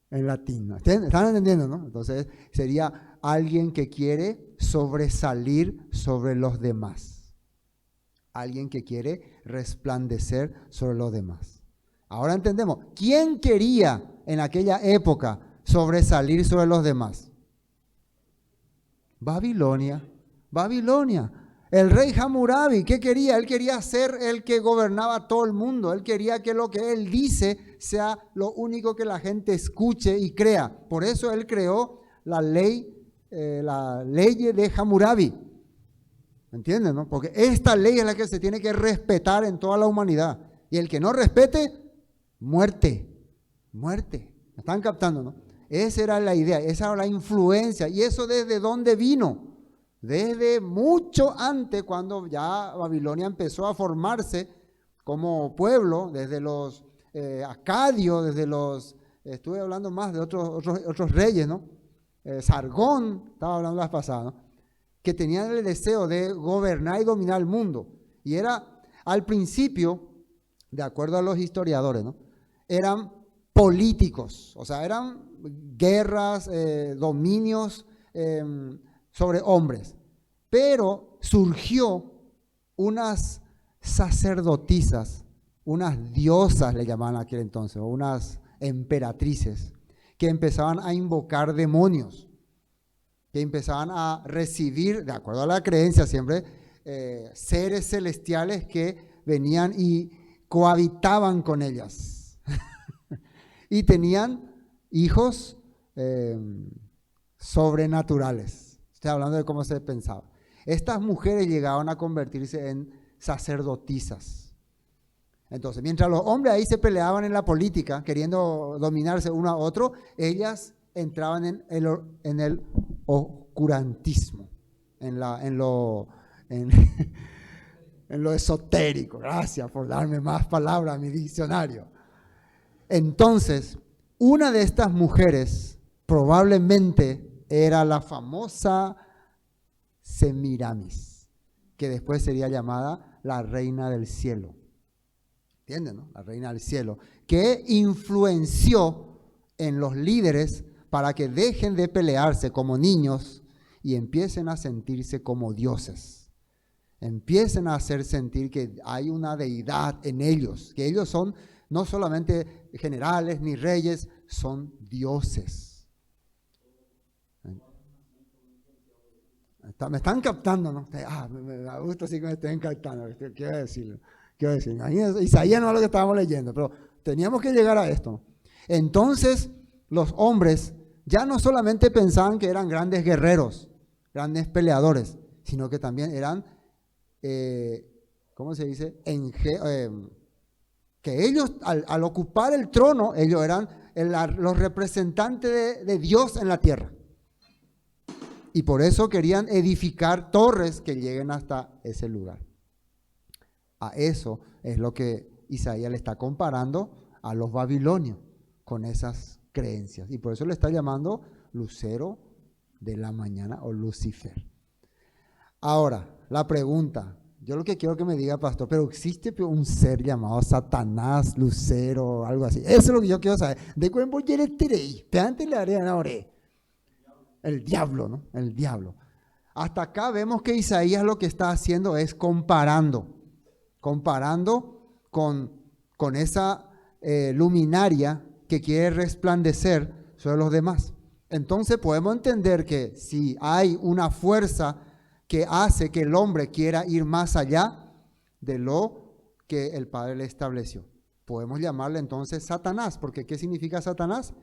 en latín, ¿no? ¿Están entendiendo, no? Entonces sería alguien que quiere sobresalir sobre los demás. Alguien que quiere resplandecer sobre los demás. Ahora entendemos, ¿quién quería en aquella época sobresalir sobre los demás? Babilonia. El rey Hammurabi, ¿qué quería? Él quería ser el que gobernaba todo el mundo. Él quería que lo que él dice sea lo único que la gente escuche y crea. Por eso él creó la ley de Hammurabi. ¿Entienden, no? Porque esta ley es la que se tiene que respetar en toda la humanidad. Y el que no respete, muerte. Muerte. ¿Me están captando, no? Esa era la idea, esa era la influencia. ¿Y eso desde dónde vino? Desde mucho antes, cuando ya Babilonia empezó a formarse como pueblo, desde los acadios, estuve hablando más de otros reyes, ¿no? Sargón, estaba hablando la vez pasada, ¿no? Que tenían el deseo de gobernar y dominar el mundo. Y era, al principio, de acuerdo a los historiadores, ¿no? Eran políticos, o sea, eran guerras, dominios sobre hombres. Pero surgió unas sacerdotisas, unas diosas le llamaban aquel entonces, o unas emperatrices, que empezaban a invocar demonios, que empezaban a recibir, de acuerdo a la creencia siempre, seres celestiales que venían y cohabitaban con ellas. Y tenían hijos sobrenaturales. Estoy hablando de cómo se pensaba. Estas mujeres llegaban a convertirse en sacerdotisas. Entonces, mientras los hombres ahí se peleaban en la política, queriendo dominarse uno a otro, ellas entraban en el oscurantismo, en lo esotérico. Gracias por darme más palabras a mi diccionario. Entonces, una de estas mujeres probablemente era la famosa Semiramis, que después sería llamada la reina del cielo. ¿Entienden, no? La reina del cielo, que influenció en los líderes para que dejen de pelearse como niños y empiecen a sentirse como dioses. Empiecen a hacer sentir que hay una deidad en ellos, que ellos son no solamente generales ni reyes, son dioses. Me están captando, ¿no? Me gusta así que me estén captando. Quiero decir. Isaías no es lo que estábamos leyendo, pero teníamos que llegar a esto. Entonces, los hombres ya no solamente pensaban que eran grandes guerreros, grandes peleadores, sino que también eran, ¿cómo se dice? Que ellos, al ocupar el trono, ellos eran los representantes de Dios en la tierra. Y por eso querían edificar torres que lleguen hasta ese lugar. A eso es lo que Isaías le está comparando a los babilonios, con esas creencias. Y por eso le está llamando lucero de la mañana o Lucifer. Ahora, la pregunta, yo lo que quiero que me diga, pastor, pero ¿existe un ser llamado Satanás, Lucero, o algo así? Eso es lo que yo quiero saber. ¿De cuál voy a ir? Antes le haré ahora. El diablo, ¿no? El diablo. Hasta acá vemos que Isaías lo que está haciendo es comparando con esa luminaria que quiere resplandecer sobre los demás. Entonces podemos entender que si hay una fuerza que hace que el hombre quiera ir más allá, de lo que el Padre le estableció. Podemos llamarle entonces Satanás, porque ¿qué significa Satanás?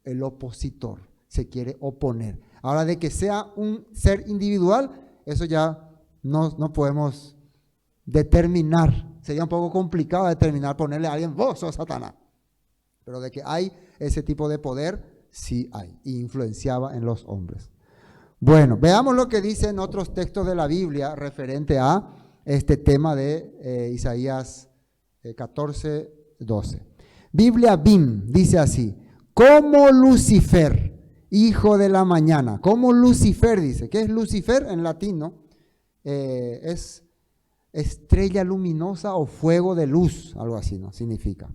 El opositor, se quiere oponer. Ahora, de que sea un ser individual, eso ya no podemos determinar. Sería un poco complicado determinar, ponerle a alguien, vos sos Satanás. Pero de que hay ese tipo de poder, sí hay, y influenciaba en los hombres. Bueno, veamos lo que dicen otros textos de la Biblia referente a este tema de Isaías 14, 12. Biblia BIM dice así: como Lucifer, hijo de la mañana. Como Lucifer dice. ¿Qué es Lucifer en latín, no? Es estrella luminosa o fuego de luz, algo así, ¿no? Significa.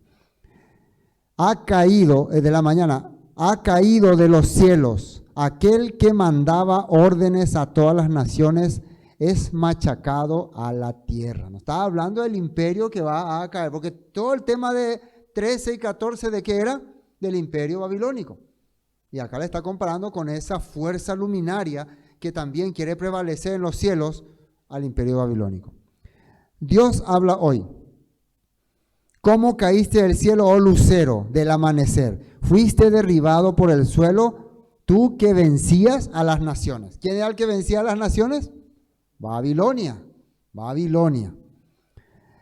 Ha caído, de la mañana, ha caído de los cielos, aquel que mandaba órdenes a todas las naciones es machacado a la tierra. Nos estaba hablando del imperio que va a caer, porque todo el tema de 13 y 14, ¿de qué era? Del imperio babilónico. Y acá le está comparando con esa fuerza luminaria que también quiere prevalecer en los cielos al imperio babilónico. Dios habla hoy. ¿Cómo caíste del cielo, oh lucero del amanecer? Fuiste derribado por el suelo, tú que vencías a las naciones. ¿Quién era el que vencía a las naciones? Babilonia. Babilonia.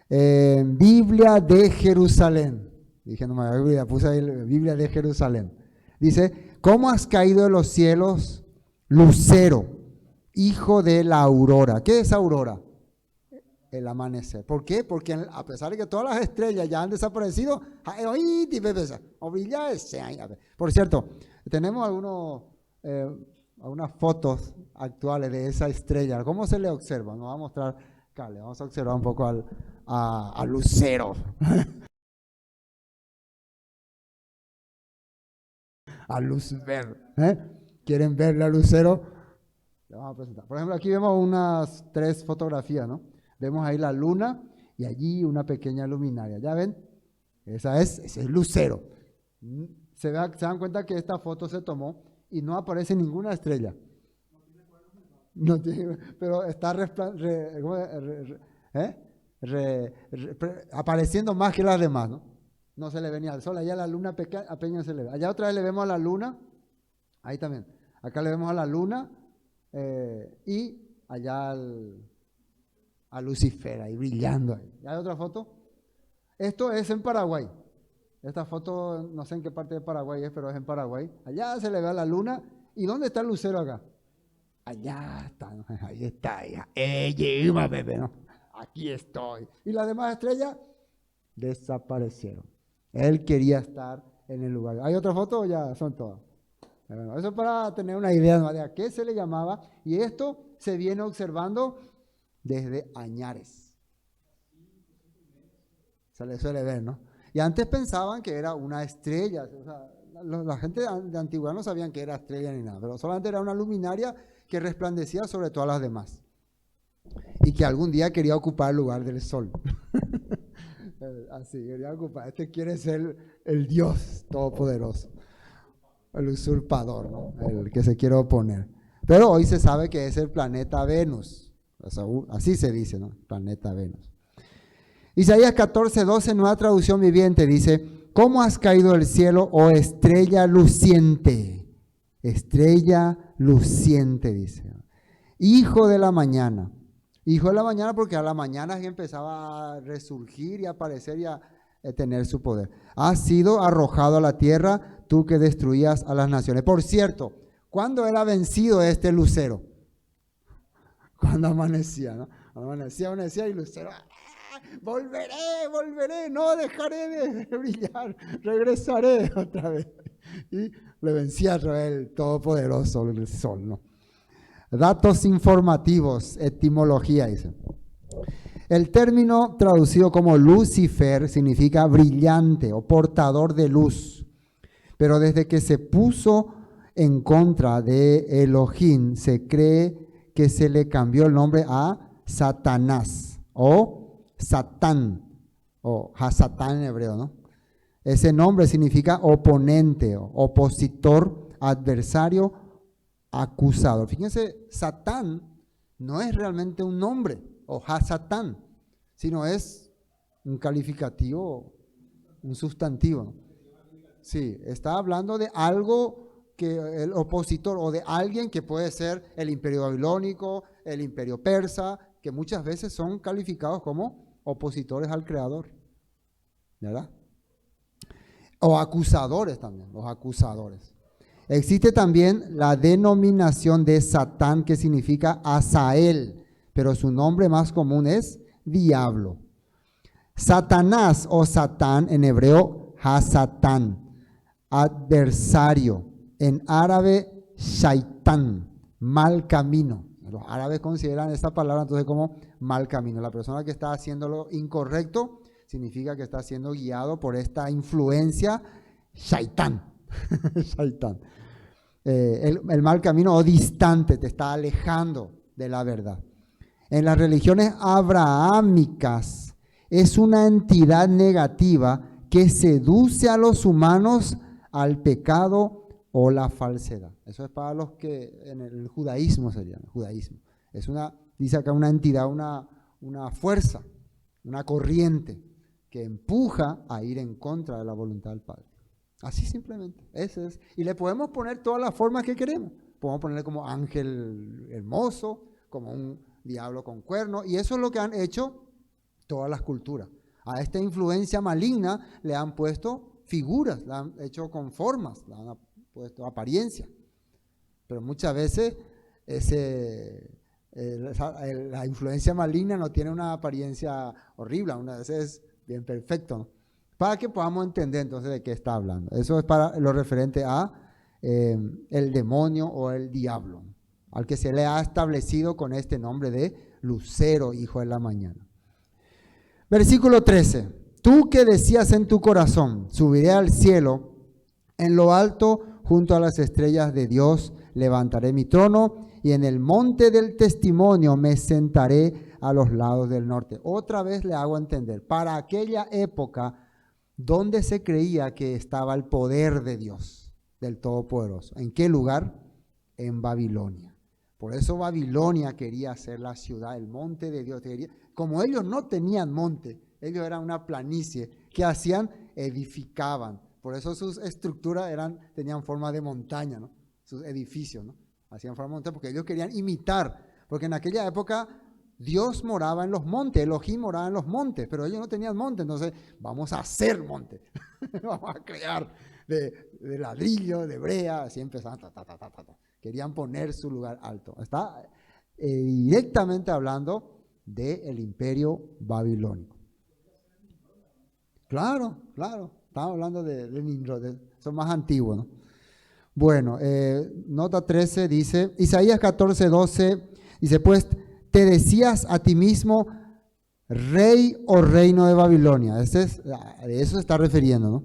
Biblia de Jerusalén. Dije, no me Biblia, puse ahí Biblia de Jerusalén. Dice, ¿cómo has caído de los cielos, lucero, hijo de la aurora? ¿Qué es aurora? El amanecer. ¿Por qué? Porque a pesar de que todas las estrellas ya han desaparecido, por cierto, tenemos algunas fotos actuales de esa estrella. ¿Cómo se le observa? Nos va a mostrar, Carle, vamos a observar un poco al lucero. A Lucifer. ¿Quieren ver a lucero? Le vamos a presentar. Por ejemplo, aquí vemos unas 3 fotografías, ¿no? Vemos ahí la luna y allí una pequeña luminaria. ¿Ya ven? Ese es lucero. Se dan cuenta que esta foto se tomó y no aparece ninguna estrella. No tiene, pero está apareciendo más que las demás, ¿no? No se le ve ni al sol. Allá la luna apenas se le ve. Allá otra vez le vemos a la luna. Ahí también. Acá le vemos a la luna y allá a Lucifer ahí brillando. ¿Ya hay otra foto? Esto es en Paraguay. Esta foto no sé en qué parte de Paraguay es, pero es en Paraguay. Allá se le ve a la luna. ¿Y dónde está el lucero acá? Allá está, ¿no? Ahí está. Llegamos, bebé, ¿no? Aquí estoy. ¿Y las demás estrellas? Desaparecieron. Él quería estar en el lugar. ¿Hay otra foto o ya son todas? Bueno, eso para tener una idea de a qué se le llamaba. Y esto se viene observando desde añares. Se le suele ver, ¿no? Y antes pensaban que era una estrella. O sea, la gente de antigüedad no sabían que era estrella ni nada, pero solamente era una luminaria que resplandecía sobre todas las demás. Y que algún día quería ocupar el lugar del sol. Así, quería ocupar. Este quiere ser el Dios todopoderoso. El usurpador, ¿no? El que se quiere oponer. Pero hoy se sabe que es el planeta Venus. Así se dice, ¿no? Planeta Venus. Isaías 14, 12, nueva traducción viviente, dice: ¿cómo has caído del cielo, oh estrella luciente? Estrella luciente, dice. Hijo de la mañana. Hijo de la mañana porque a la mañana empezaba a resurgir y a aparecer y a tener su poder. Has sido arrojado a la tierra, tú que destruías a las naciones. Por cierto, ¿cuándo era vencido este lucero? Cuando amanecía, ¿no? Amanecía y lucero, volveré, no dejaré de brillar, regresaré otra vez. Y le vencía a través del todopoderoso, el sol, ¿no? Datos informativos, etimología, dice. El término traducido como Lucifer significa brillante o portador de luz. Pero desde que se puso en contra de Elohim, se cree que se le cambió el nombre a Satanás o Satán o Hasatán en hebreo, ¿no? Ese nombre significa oponente, opositor, adversario, acusador. Fíjense, Satán no es realmente un nombre, o Hasatán, sino es un calificativo, un sustantivo. Sí, está hablando de algo que el opositor o de alguien que puede ser el imperio babilónico, el imperio persa, que muchas veces son calificados como opositores al Creador, ¿verdad? O acusadores también, los acusadores. Existe también la denominación de Satán, que significa Azael, pero su nombre más común es diablo. Satanás o Satán en hebreo, Hasatán, adversario, en árabe, shaitán, mal camino. Los árabes consideran esta palabra entonces como mal camino. La persona que está haciendo lo incorrecto significa que está siendo guiado por esta influencia shaitán. Shaitán. El mal camino o distante, te está alejando de la verdad. En las religiones abrahámicas es una entidad negativa que seduce a los humanos al pecado o la falsedad. Eso es para los que en el judaísmo sería, el judaísmo. Es una, dice acá, una entidad, una fuerza, una corriente que empuja a ir en contra de la voluntad del Padre. Así simplemente, ese es. Y le podemos poner todas las formas que queremos. Podemos ponerle como ángel hermoso, como un diablo con cuerno, y eso es lo que han hecho todas las culturas. A esta influencia maligna le han puesto figuras, la han hecho con formas, le han puesto apariencia. Pero muchas veces la influencia maligna no tiene una apariencia horrible, una vez es bien perfecto, ¿no? Para que podamos entender entonces de qué está hablando. Eso es para lo referente a el demonio o el diablo, al que se le ha establecido con este nombre de Lucero, hijo de la mañana. Versículo 13. Tú que decías en tu corazón, subiré al cielo, en lo alto, junto a las estrellas de Dios, levantaré mi trono, y en el monte del testimonio me sentaré a los lados del norte. Otra vez le hago entender, para aquella época, ¿dónde se creía que estaba el poder de Dios, del Todopoderoso? ¿En qué lugar? En Babilonia. Por eso Babilonia quería ser la ciudad, el monte de Dios. Como ellos no tenían monte, ellos eran una planicie, ¿qué hacían? Edificaban. Por eso sus estructuras tenían forma de montaña, ¿no? Sus edificios, ¿no? Hacían forma de montaña porque ellos querían imitar, porque en aquella época Dios moraba en los montes, Elohim moraba en los montes, pero ellos no tenían monte, entonces vamos a hacer monte, vamos a crear de ladrillo, de brea, así empezaban, querían poner su lugar alto. Está directamente hablando del imperio babilónico. Claro, estamos hablando de Nimrod, son más antiguos, ¿no? Bueno, nota 13 dice, Isaías 14:12, dice, pues te decías a ti mismo, rey o reino de Babilonia. De eso se está refiriendo, ¿no?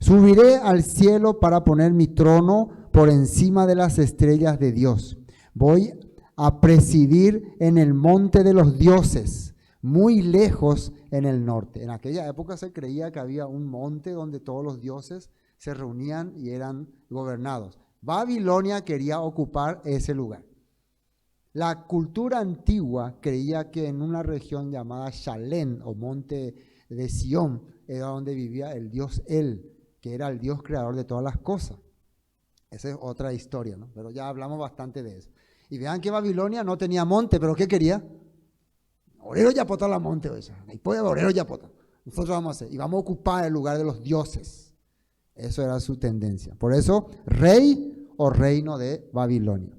Subiré al cielo para poner mi trono por encima de las estrellas de Dios. Voy a presidir en el monte de los dioses, muy lejos en el norte. En aquella época se creía que había un monte donde todos los dioses se reunían y eran gobernados. Babilonia quería ocupar ese lugar. La cultura antigua creía que en una región llamada Shalem o monte de Sión era donde vivía el dios El, que era el Dios creador de todas las cosas. Esa es otra historia, ¿no? Pero ya hablamos bastante de eso. Y vean que Babilonia no tenía monte, pero ¿qué quería? Orero Yapota la monte, oye. Ahí puede Orero Yapota. Nosotros vamos a hacer, y vamos a ocupar el lugar de los dioses. Eso era su tendencia. Por eso, rey o reino de Babilonia.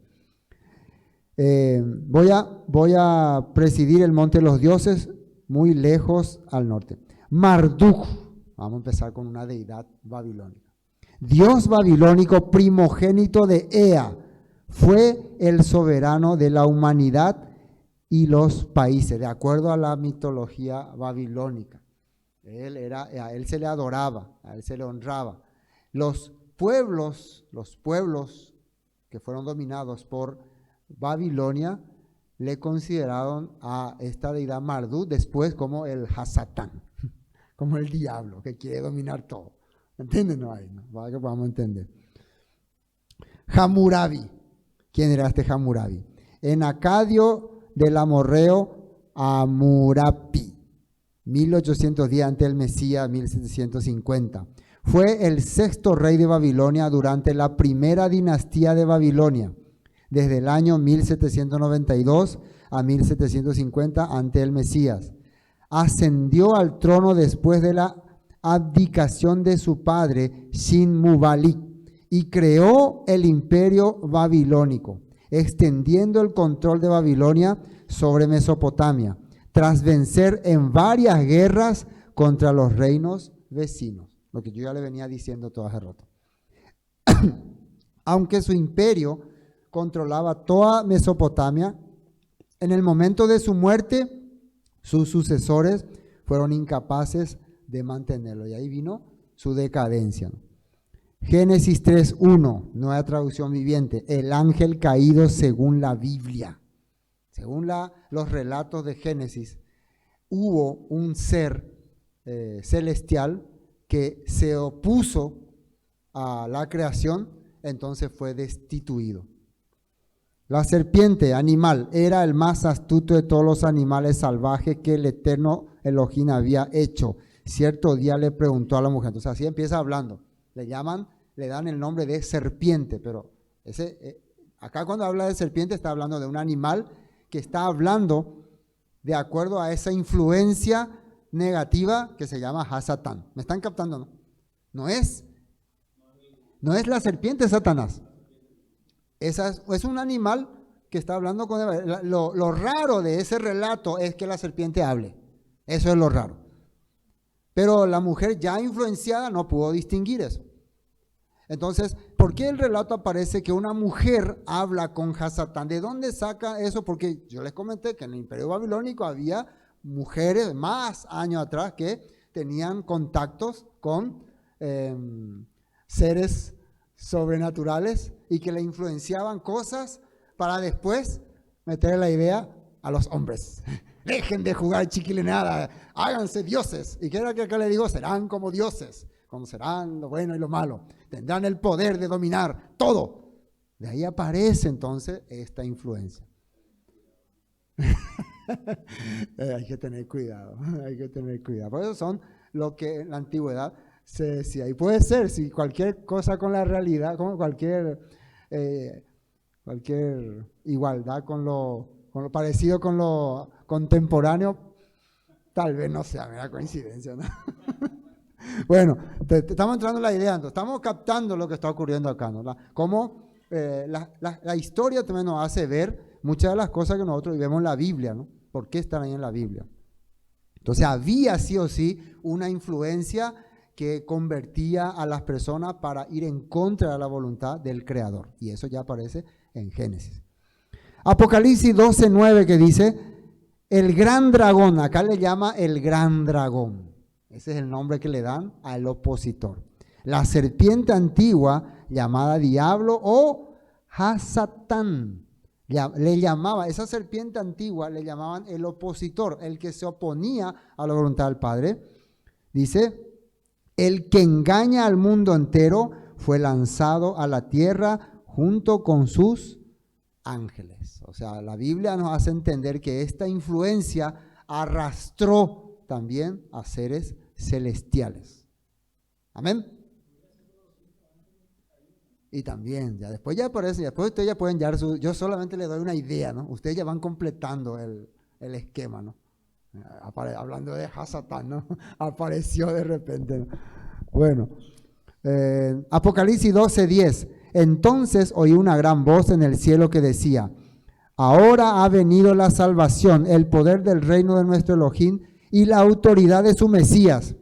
Voy a presidir el monte de los dioses muy lejos al norte. Marduk, vamos a empezar con una deidad babilónica. Dios babilónico primogénito de Ea, fue el soberano de la humanidad y los países, de acuerdo a la mitología babilónica. A él se le adoraba, a él se le honraba. Los pueblos que fueron dominados por Babilonia le consideraron a esta deidad Marduk después como el Hasatán, como el diablo que quiere dominar todo. ¿Entienden? No hay, ¿no? Para que podamos entender. Hammurabi. ¿Quién era este Hammurabi? En acadio del amorreo Amurapi. 1810 ante el Mesías, 1750. Fue el sexto rey de Babilonia durante la primera dinastía de Babilonia, desde el año 1792 a 1750 ante el Mesías. Ascendió al trono después de la abdicación de su padre Shin-Mubalik y creó el imperio babilónico, extendiendo el control de Babilonia sobre Mesopotamia, tras vencer en varias guerras contra los reinos vecinos. Lo que yo ya le venía diciendo todo hace rato. Aunque su imperio controlaba toda Mesopotamia, en el momento de su muerte, sus sucesores fueron incapaces de mantenerlo. Y ahí vino su decadencia. Génesis 3:1, nueva traducción viviente. El ángel caído según la Biblia. Según los relatos de Génesis, hubo un ser celestial que se opuso a la creación, entonces fue destituido. La serpiente, animal, era el más astuto de todos los animales salvajes que el eterno Elohim había hecho. Cierto día le preguntó a la mujer, entonces así empieza hablando, le dan el nombre de serpiente, pero acá cuando habla de serpiente está hablando de un animal que está hablando de acuerdo a esa influencia negativa que se llama Hasatán. ¿Me están captando? No, no es la serpiente Satanás. Es un animal que está hablando con... Lo raro de ese relato es que la serpiente hable. Eso es lo raro. Pero la mujer ya influenciada no pudo distinguir eso. Entonces, ¿por qué el relato aparece que una mujer habla con Hasatán? ¿De dónde saca eso? Porque yo les comenté que en el imperio babilónico había mujeres más años atrás que tenían contactos con seres sobrenaturales y que le influenciaban cosas para después meterle la idea a los hombres. Dejen de jugar chiquilinada, háganse dioses. ¿Y qué era que acá le digo? Serán como dioses, conocerán lo bueno y lo malo, tendrán el poder de dominar todo. De ahí aparece entonces esta influencia. Hay que tener cuidado, hay que tener cuidado. Por eso son lo que en la antigüedad se decía. Y puede ser, si cualquier cosa con la realidad, como cualquier igualdad con lo parecido con lo contemporáneo, tal vez no sea mera coincidencia, ¿no? Bueno, estamos entrando en la idea, entonces, estamos captando lo que está ocurriendo acá, ¿no? Cómo la historia también nos hace ver muchas de las cosas que nosotros vemos en la Biblia, ¿no? ¿Por qué están ahí en la Biblia? Entonces había sí o sí una influencia que convertía a las personas para ir en contra de la voluntad del Creador. Y eso ya aparece en Génesis. Apocalipsis 12:9 que dice, el gran dragón, acá le llama el gran dragón. Ese es el nombre que le dan al opositor. La serpiente antigua llamada diablo o Hasatán. Le llamaba, esa serpiente antigua le llamaban el opositor, el que se oponía a la voluntad del Padre. Dice, el que engaña al mundo entero fue lanzado a la tierra junto con sus ángeles. O sea, la Biblia nos hace entender que esta influencia arrastró también a seres celestiales. Amén. Y también, después ustedes ya pueden llevar yo solamente les doy una idea, ¿no? Ustedes ya van completando el esquema, ¿no? Hablando de Hasatán, ¿no? Apareció de repente, ¿no? Bueno, Apocalipsis 12:10. Entonces oí una gran voz en el cielo que decía, ahora ha venido la salvación, el poder del reino de nuestro Elohim y la autoridad de su Mesías,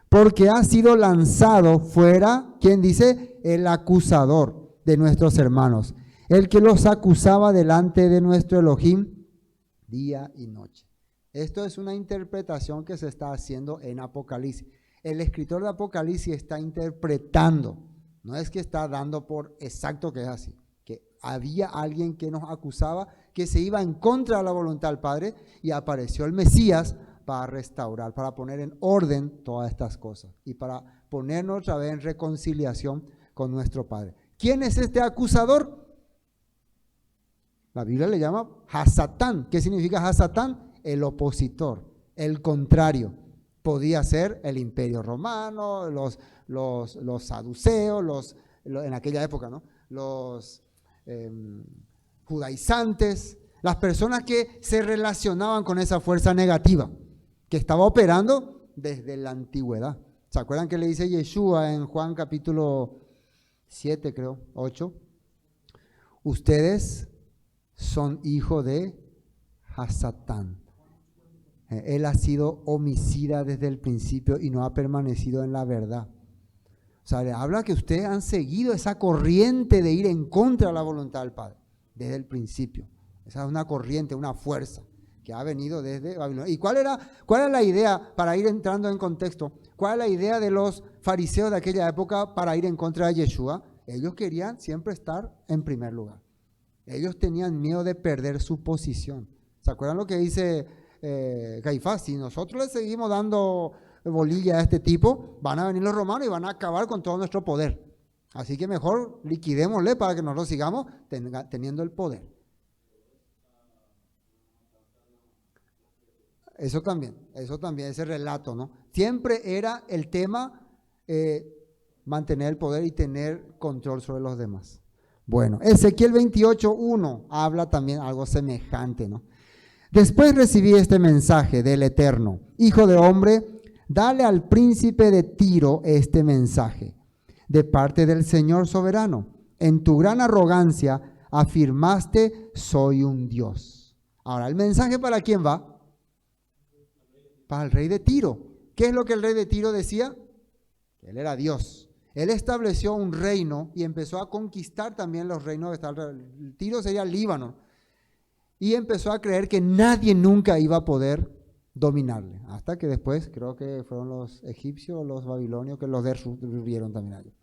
porque ha sido lanzado fuera, ¿quién dice? El acusador de nuestros hermanos, el que los acusaba delante de nuestro Elohim día y noche. Esto es una interpretación que se está haciendo en Apocalipsis. El escritor de Apocalipsis está interpretando, no es que está dando por exacto que es así, que había alguien que nos acusaba, que se iba en contra de la voluntad del Padre y apareció el Mesías para restaurar, para poner en orden todas estas cosas y para ponernos otra vez en reconciliación con nuestro Padre. ¿Quién es este acusador? La Biblia le llama Hasatán. ¿Qué significa Hasatán? El opositor, el contrario, podía ser el Imperio Romano, los saduceos, en aquella época, ¿no? Los judaizantes, las personas que se relacionaban con esa fuerza negativa que estaba operando desde la antigüedad. ¿Se acuerdan que le dice Yeshua en Juan capítulo 7, creo, 8? Ustedes son hijos de Hasatán. Él ha sido homicida desde el principio y no ha permanecido en la verdad. O sea, le habla que ustedes han seguido esa corriente de ir en contra de la voluntad del Padre desde el principio. Esa es una corriente, una fuerza que ha venido desde Babilonia. ¿Y cuál era la idea, para ir entrando en contexto, cuál es la idea de los fariseos de aquella época para ir en contra de Yeshua? Ellos querían siempre estar en primer lugar. Ellos tenían miedo de perder su posición. ¿Se acuerdan lo que dice Caifás? Si nosotros le seguimos dando bolilla a este tipo, van a venir los romanos y van a acabar con todo nuestro poder. Así que mejor liquidémosle para que nosotros sigamos teniendo el poder. Eso también, ese relato, ¿no? Siempre era el tema mantener el poder y tener control sobre los demás. Bueno, Ezequiel 28:1 habla también algo semejante, ¿no? Después recibí este mensaje del Eterno: Hijo de hombre, dale al príncipe de Tiro este mensaje, de parte del Señor soberano. En tu gran arrogancia afirmaste, soy un Dios. Ahora, ¿el mensaje para quién va? Para el rey de Tiro. ¿Qué es lo que el rey de Tiro decía? Él era Dios. Él estableció un reino y empezó a conquistar también los reinos. Tiro sería el Líbano. Y empezó a creer que nadie nunca iba a poder dominarle. Hasta que después, creo que fueron los egipcios o los babilonios que los destruyeron también allí.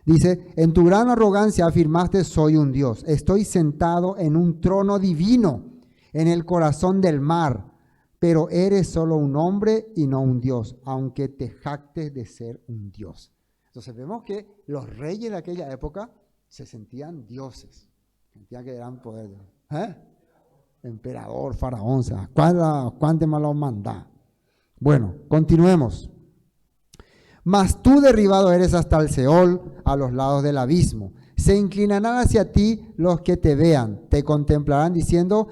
Dice, en tu gran arrogancia afirmaste, soy un Dios. Estoy sentado en un trono divino en el corazón del mar. Pero eres solo un hombre y no un Dios, aunque te jactes de ser un Dios. Entonces vemos que los reyes de aquella época se sentían dioses, sentían que eran poder. Emperador, faraón, ¿cuánto malo manda? Bueno, continuemos. Mas tú derribado eres hasta el Seol, a los lados del abismo. Se inclinarán hacia ti los que te vean, te contemplarán diciendo,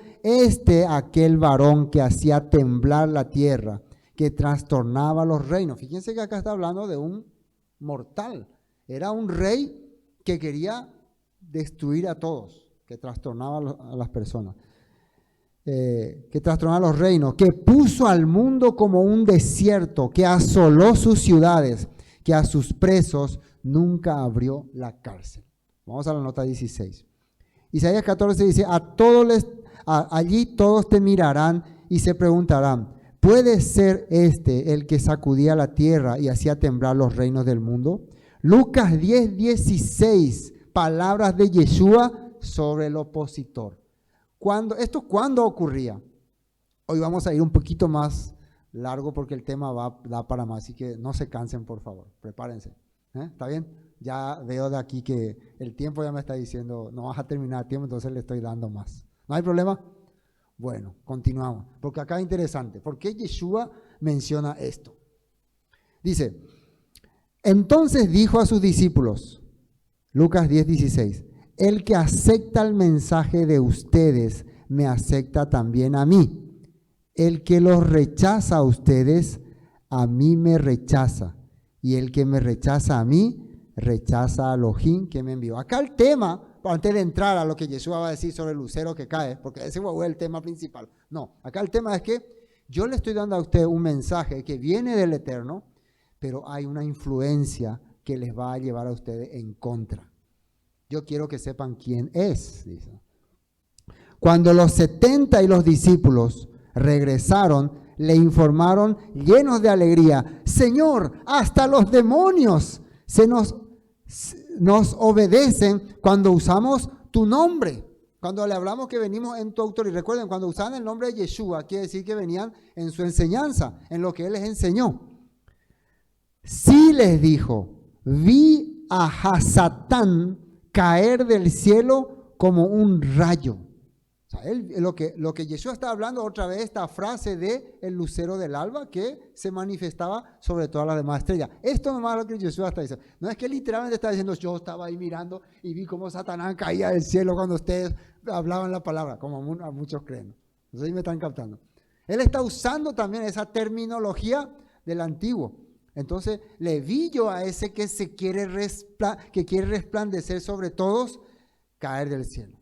aquel varón que hacía temblar la tierra, que trastornaba los reinos. Fíjense que acá está hablando de un mortal. Era un rey que quería destruir a todos, que trastornaba a las personas, que trastornaba los reinos, que puso al mundo como un desierto, que asoló sus ciudades, que a sus presos nunca abrió la cárcel. Vamos a la nota 16. Isaías 14 dice, allí todos te mirarán y se preguntarán, ¿puede ser el que sacudía la tierra y hacía temblar los reinos del mundo? Lucas 10:16, palabras de Yeshua sobre el opositor. ¿Cuándo ocurría? Hoy vamos a ir un poquito más largo porque el tema da para más, así que no se cansen, por favor, prepárense. ¿Está bien? Ya veo de aquí que el tiempo ya me está diciendo, no vas a terminar a tiempo, entonces le estoy dando más. ¿No hay problema? Bueno, continuamos, porque acá es interesante. ¿Por qué Yeshua menciona esto? Dice, entonces dijo a sus discípulos, Lucas 10:16, el que acepta el mensaje de ustedes, me acepta también a mí. El que los rechaza a ustedes, a mí me rechaza. Y el que me rechaza a mí, rechaza a Elohim que me envió. Acá el tema, antes de entrar a lo que Yeshua va a decir sobre el lucero que cae, porque ese fue el tema principal. No, acá el tema es que yo le estoy dando a usted un mensaje que viene del Eterno, pero hay una influencia que les va a llevar a ustedes en contra. Yo quiero que sepan quién es, dice. Cuando los 70 y los discípulos regresaron, le informaron llenos de alegría, Señor, hasta los demonios nos obedecen cuando usamos tu nombre. Cuando le hablamos que venimos en tu autoridad. Recuerden, cuando usaban el nombre de Yeshua, quiere decir que venían en su enseñanza, en lo que Él les enseñó. Sí les dijo, vi a Hasatán caer del cielo como un rayo. O O sea, lo que Yeshua está hablando otra vez, esta frase de el lucero del alba que se manifestaba sobre todas las demás estrellas. Esto nomás es lo que Yeshua está diciendo. No es que literalmente está diciendo, yo estaba ahí mirando y vi cómo Satanás caía del cielo cuando ustedes hablaban la palabra, como muchos creen. Entonces ahí me están captando. Él está usando también esa terminología del antiguo. Entonces le vi yo a ese que quiere resplandecer sobre todos, caer del cielo.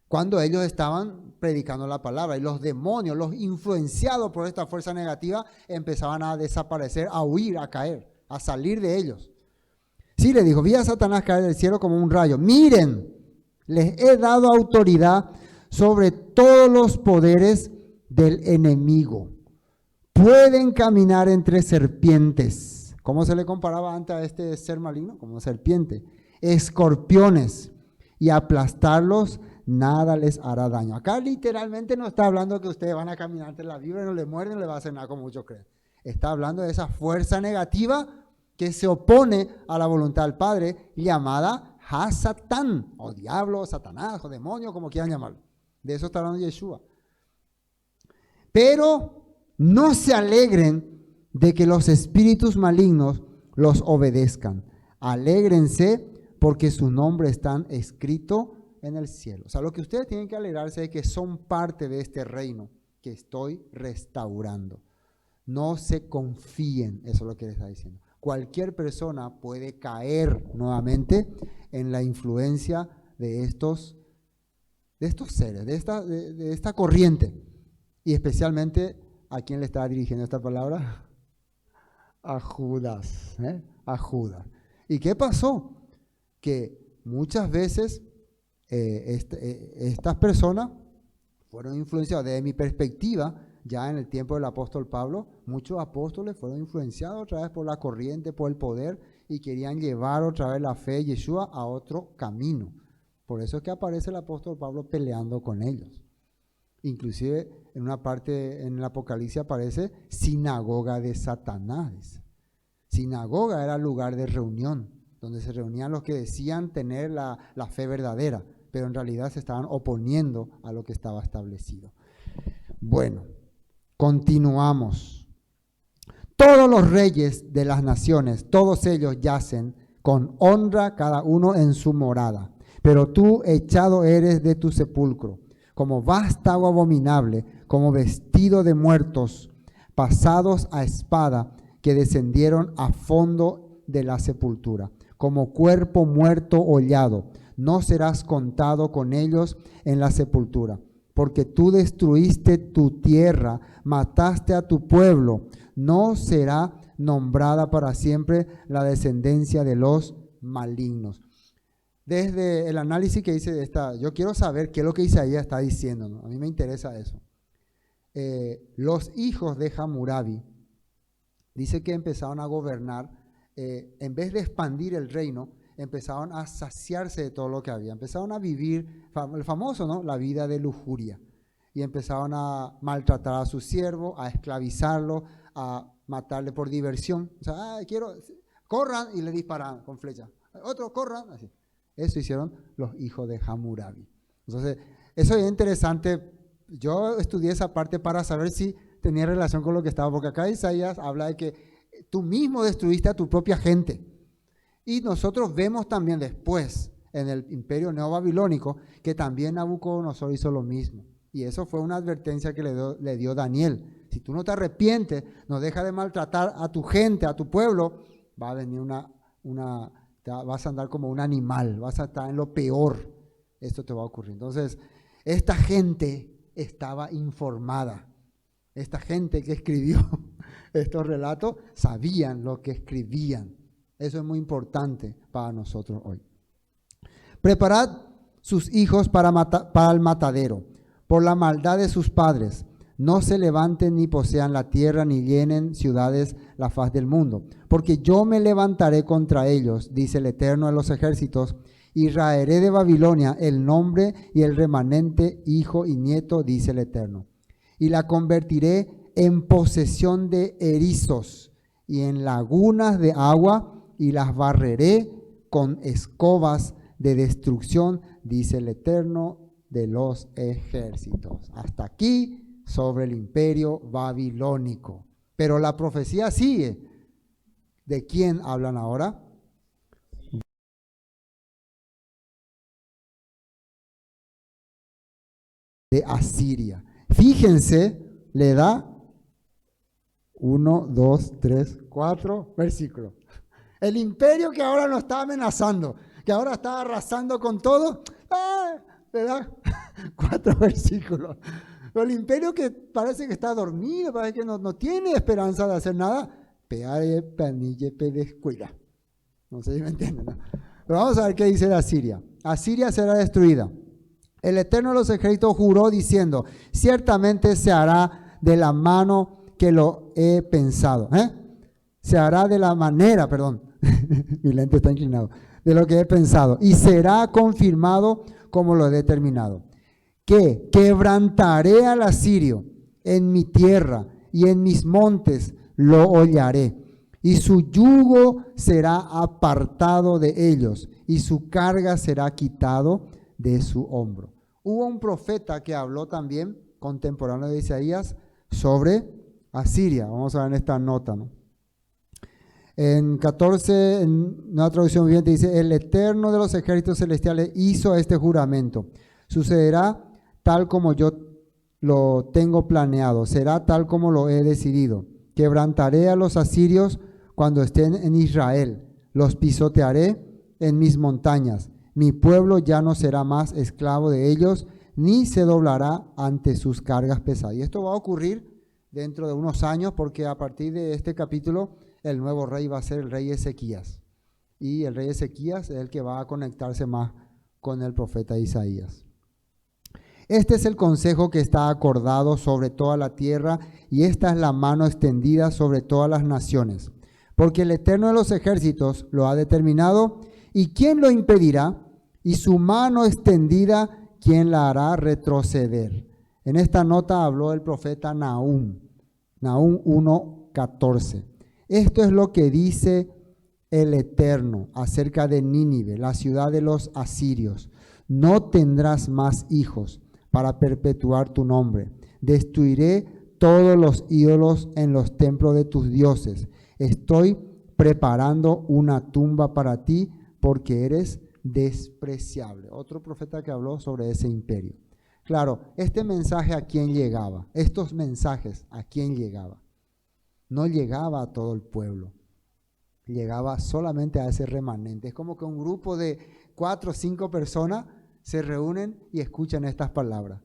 Cuando ellos estaban predicando la palabra y los demonios, los influenciados por esta fuerza negativa, empezaban a desaparecer, a huir, a caer, a salir de ellos. Sí, le dijo, vi a Satanás caer del cielo como un rayo. Miren, les he dado autoridad sobre todos los poderes del enemigo. Pueden caminar entre serpientes. ¿Cómo se le comparaba antes a este ser maligno? Como serpiente. Escorpiones. Y aplastarlos, nada les hará daño. Acá literalmente no está hablando que ustedes van a caminar entre la víbora y no le muerden, no le va a hacer nada como muchos creen. Está hablando de esa fuerza negativa que se opone a la voluntad del Padre, llamada Ha-Satán, o diablo, Satanás, o demonio, como quieran llamarlo. De eso está hablando Yeshua. Pero no se alegren de que los espíritus malignos los obedezcan. Alégrense porque su nombre está escrito en el cielo. O sea, lo que ustedes tienen que alegrarse es que son parte de este reino que estoy restaurando. No se confíen, eso es lo que les está diciendo. Cualquier persona puede caer nuevamente en la influencia de estos seres, de esta corriente. Y especialmente, ¿a quién le estaba dirigiendo esta palabra? A Judas. A Judas. ¿Y qué pasó? Que muchas veces estas personas fueron influenciadas. Desde mi perspectiva, ya en el tiempo del apóstol Pablo, muchos apóstoles fueron influenciados otra vez por la corriente, por el poder, y querían llevar otra vez la fe de Yeshua a otro camino. Por eso es que aparece el apóstol Pablo peleando con ellos. Inclusive en una parte en el Apocalipsis aparece sinagoga de Satanás. Sinagoga era lugar de reunión, donde se reunían los que decían tener la fe verdadera, pero en realidad se estaban oponiendo a lo que estaba establecido. Bueno, continuamos. Todos los reyes de las naciones, todos ellos yacen con honra cada uno en su morada, pero tú echado eres de tu sepulcro, como vástago abominable, como vestido de muertos, pasados a espada, que descendieron a fondo de la sepultura, como cuerpo muerto hollado, no serás contado con ellos en la sepultura, porque tú destruiste tu tierra, mataste a tu pueblo, no será nombrada para siempre la descendencia de los malignos. Desde el análisis que hice de esta, yo quiero saber qué es lo que Isaías está diciendo, ¿no? A mí me interesa eso. Los hijos de Hammurabi, dice que empezaron a gobernar, en vez de expandir el reino, empezaron a saciarse de todo lo que había. Empezaron a vivir, el famoso, ¿no?, la vida de lujuria. Y empezaron a maltratar a su siervo, a esclavizarlo, a matarle por diversión. O sea, corran, y le disparan con flecha. Otro, corran, así. Eso hicieron los hijos de Hammurabi. Entonces, eso es interesante. Yo estudié esa parte para saber si tenía relación con lo que estaba, porque acá Isaías habla de que tú mismo destruiste a tu propia gente. Y nosotros vemos también después, en el imperio neobabilónico, que también Nabucodonosor hizo lo mismo. Y eso fue una advertencia que le dio Daniel. Si tú no te arrepientes, no dejas de maltratar a tu gente, a tu pueblo, va a venir vas a andar como un animal, vas a estar en lo peor. Esto te va a ocurrir. Entonces, esta gente estaba informada. Esta gente que escribió estos relatos sabían lo que escribían. Eso es muy importante para nosotros hoy. Preparad sus hijos para el matadero, por la maldad de sus padres. No se levanten ni posean la tierra, ni llenen ciudades la faz del mundo. Porque yo me levantaré contra ellos, dice el Eterno de los ejércitos, y raeré de Babilonia el nombre y el remanente, hijo y nieto, dice el Eterno. Y la convertiré en posesión de erizos y en lagunas de agua, y las barreré con escobas de destrucción, dice el Eterno de los ejércitos. Hasta aquí sobre el imperio babilónico. Pero la profecía sigue. ¿De quién hablan ahora? De Asiria. Fíjense, le da 1, 2, 3, 4 versículos. El imperio que ahora nos está amenazando, que ahora está arrasando con todo, le da 4 versículos. Pero el imperio que parece que está dormido, parece que no tiene esperanza de hacer nada, descuida. No sé si me entienden, ¿no? Pero vamos a ver qué dice de Asiria. Asiria será destruida. El Eterno de los ejércitos juró diciendo, ciertamente se hará de la mano que lo he pensado. Se hará de la manera, perdón, mi lente está inclinado, de lo que he pensado. Y será confirmado como lo he determinado. Que quebrantaré al asirio en mi tierra y en mis montes lo hollaré. Y su yugo será apartado de ellos y su carga será quitado de su hombro. Hubo un profeta que habló también, contemporáneo de Isaías, sobre Asiria. Vamos a ver en esta nota, ¿no? En 14, en una traducción viviente dice, el Eterno de los ejércitos celestiales hizo este juramento. Sucederá tal como yo lo tengo planeado, será tal como lo he decidido. Quebrantaré a los asirios cuando estén en Israel, los pisotearé en mis montañas. Mi pueblo ya no será más esclavo de ellos, ni se doblará ante sus cargas pesadas. Y esto va a ocurrir dentro de unos años, porque a partir de este capítulo, el nuevo rey va a ser el rey Ezequías. Y el rey Ezequías es el que va a conectarse más con el profeta Isaías. Este es el consejo que está acordado sobre toda la tierra, y esta es la mano extendida sobre todas las naciones. Porque el Eterno de los ejércitos lo ha determinado, ¿y quién lo impedirá? Y su mano extendida, ¿quién la hará retroceder? En esta nota habló el profeta Nahum 1:14. Esto es lo que dice el Eterno acerca de Nínive, la ciudad de los asirios. No tendrás más hijos para perpetuar tu nombre. Destruiré todos los ídolos en los templos de tus dioses. Estoy preparando una tumba para ti porque eres despreciable. Otro profeta que habló sobre ese imperio. Claro, este mensaje a quién llegaba, estos mensajes a quién llegaba. No llegaba a todo el pueblo, llegaba solamente a ese remanente. Es como que un grupo de 4 o 5 personas se reúnen y escuchan estas palabras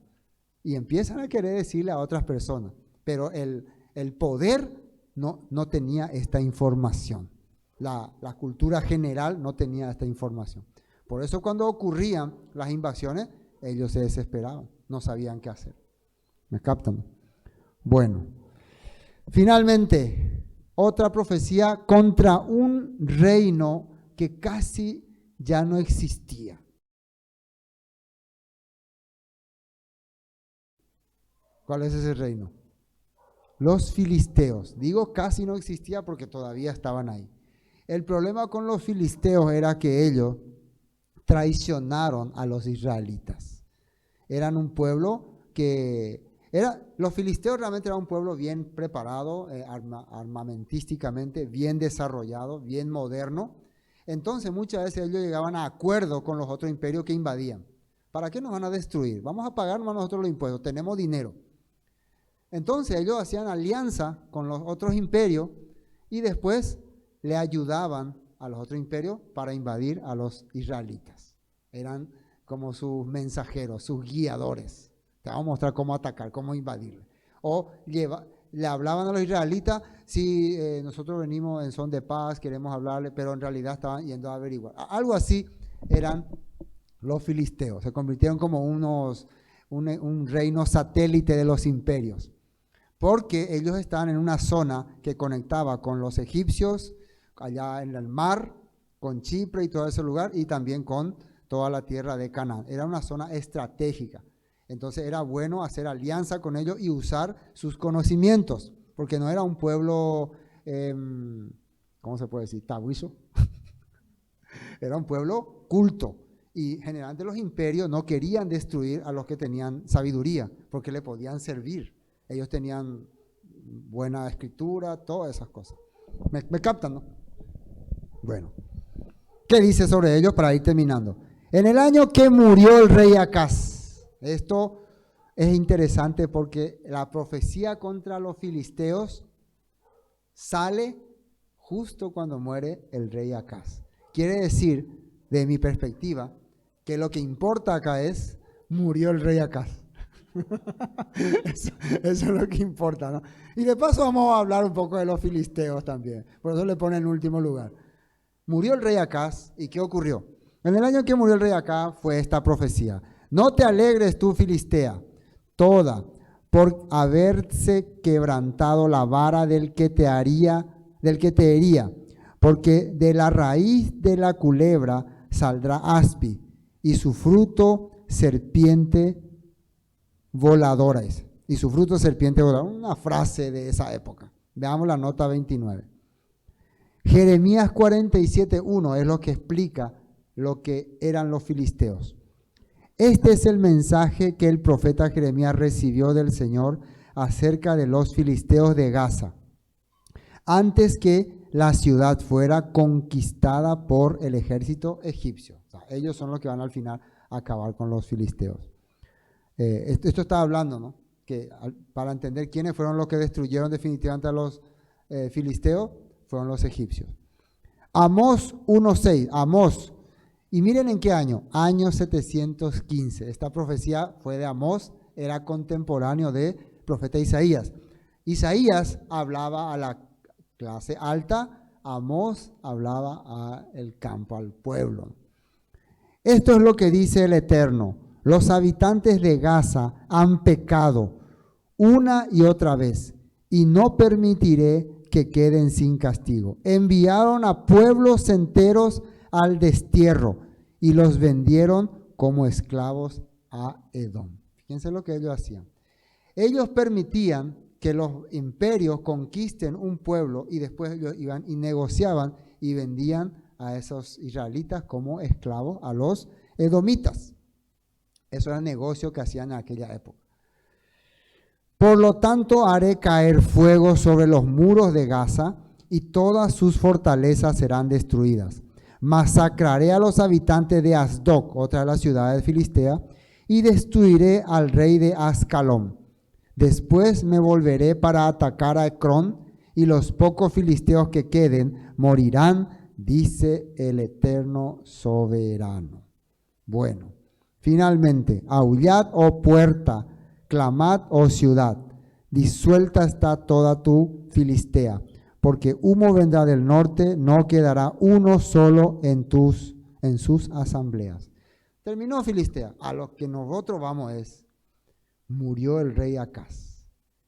y empiezan a querer decirle a otras personas, pero el poder no tenía esta información. La cultura general no tenía esta información. Por eso cuando ocurrían las invasiones, ellos se desesperaban, no sabían qué hacer. ¿Me captan? Bueno, finalmente, otra profecía contra un reino que casi ya no existía. ¿Cuál es ese reino? Los filisteos. Digo casi no existía porque todavía estaban ahí. El problema con los filisteos era que ellos traicionaron a los israelitas. Eran un pueblo los filisteos realmente eran un pueblo bien preparado, armamentísticamente, bien desarrollado, bien moderno. Entonces muchas veces ellos llegaban a acuerdo con los otros imperios que invadían. ¿Para qué nos van a destruir? Vamos a pagar nosotros los impuestos, tenemos dinero. Entonces ellos hacían alianza con los otros imperios y después le ayudaban a los otros imperios para invadir a los israelitas. Eran como sus mensajeros, sus guiadores. Te vamos a mostrar cómo atacar, cómo invadirle. O le hablaban a los israelitas, si nosotros venimos en son de paz, queremos hablarle, pero en realidad estaban yendo a averiguar. Algo así eran los filisteos. Se convirtieron como un reino satélite de los imperios. Porque ellos estaban en una zona que conectaba con los egipcios, allá en el mar, con Chipre y todo ese lugar, y también con toda la tierra de Canaán. Era una zona estratégica. Entonces era bueno hacer alianza con ellos y usar sus conocimientos, porque no era un pueblo, ¿cómo se puede decir? Tabuizo. Era un pueblo culto. Y generalmente los imperios no querían destruir a los que tenían sabiduría, porque le podían servir. Ellos tenían buena escritura, todas esas cosas. ¿Me captan, no? Bueno, ¿qué dice sobre ellos para ir terminando? En el año que murió el rey Acaz. Esto es interesante porque la profecía contra los filisteos sale justo cuando muere el rey Acaz. Quiere decir, de mi perspectiva, que lo que importa acá es, murió el rey Acaz. Eso es lo que importa, ¿no? Y de paso vamos a hablar un poco de los filisteos también. Por eso le pone en último lugar. Murió el rey Acaz, ¿y qué ocurrió? En el año que murió el rey Acaz fue esta profecía. No te alegres tú, Filistea, toda, por haberse quebrantado la vara del que te hería, porque de la raíz de la culebra saldrá aspi, y su fruto serpiente voladora es. Y su fruto serpiente voladora. Una frase de esa época. Veamos la nota 29. Jeremías 47:1 es lo que explica lo que eran los filisteos. Este es el mensaje que el profeta Jeremías recibió del Señor acerca de los filisteos de Gaza, antes que la ciudad fuera conquistada por el ejército egipcio. O sea, ellos son los que van al final a acabar con los filisteos. Esto está hablando, ¿no? Que para entender quiénes fueron los que destruyeron definitivamente a los filisteos, fueron los egipcios. Amós 1:6, Amós. Y miren en qué año, año 715. Esta profecía fue de Amós, era contemporáneo del profeta Isaías. Isaías hablaba a la clase alta, Amós hablaba al campo, al pueblo. Esto es lo que dice el Eterno: los habitantes de Gaza han pecado una y otra vez, y no permitiré que queden sin castigo. Enviaron a pueblos enteros al destierro y los vendieron como esclavos a Edom. Fíjense lo que ellos hacían. Ellos permitían que los imperios conquisten un pueblo y después ellos iban y negociaban y vendían a esos israelitas como esclavos a los edomitas. Eso era el negocio que hacían en aquella época. Por lo tanto, haré caer fuego sobre los muros de Gaza y todas sus fortalezas serán destruidas. Masacraré a los habitantes de Asdod, otra de las ciudades filisteas, y destruiré al rey de Ascalón. Después me volveré para atacar a Ecrón, y los pocos filisteos que queden morirán, dice el Eterno soberano. Bueno, finalmente, aullad, oh puerta, clamad, oh ciudad, disuelta está toda tu Filistea, porque humo vendrá del norte, no quedará uno solo en sus asambleas. Terminó Filistea. A lo que nosotros vamos es, murió el rey Acaz.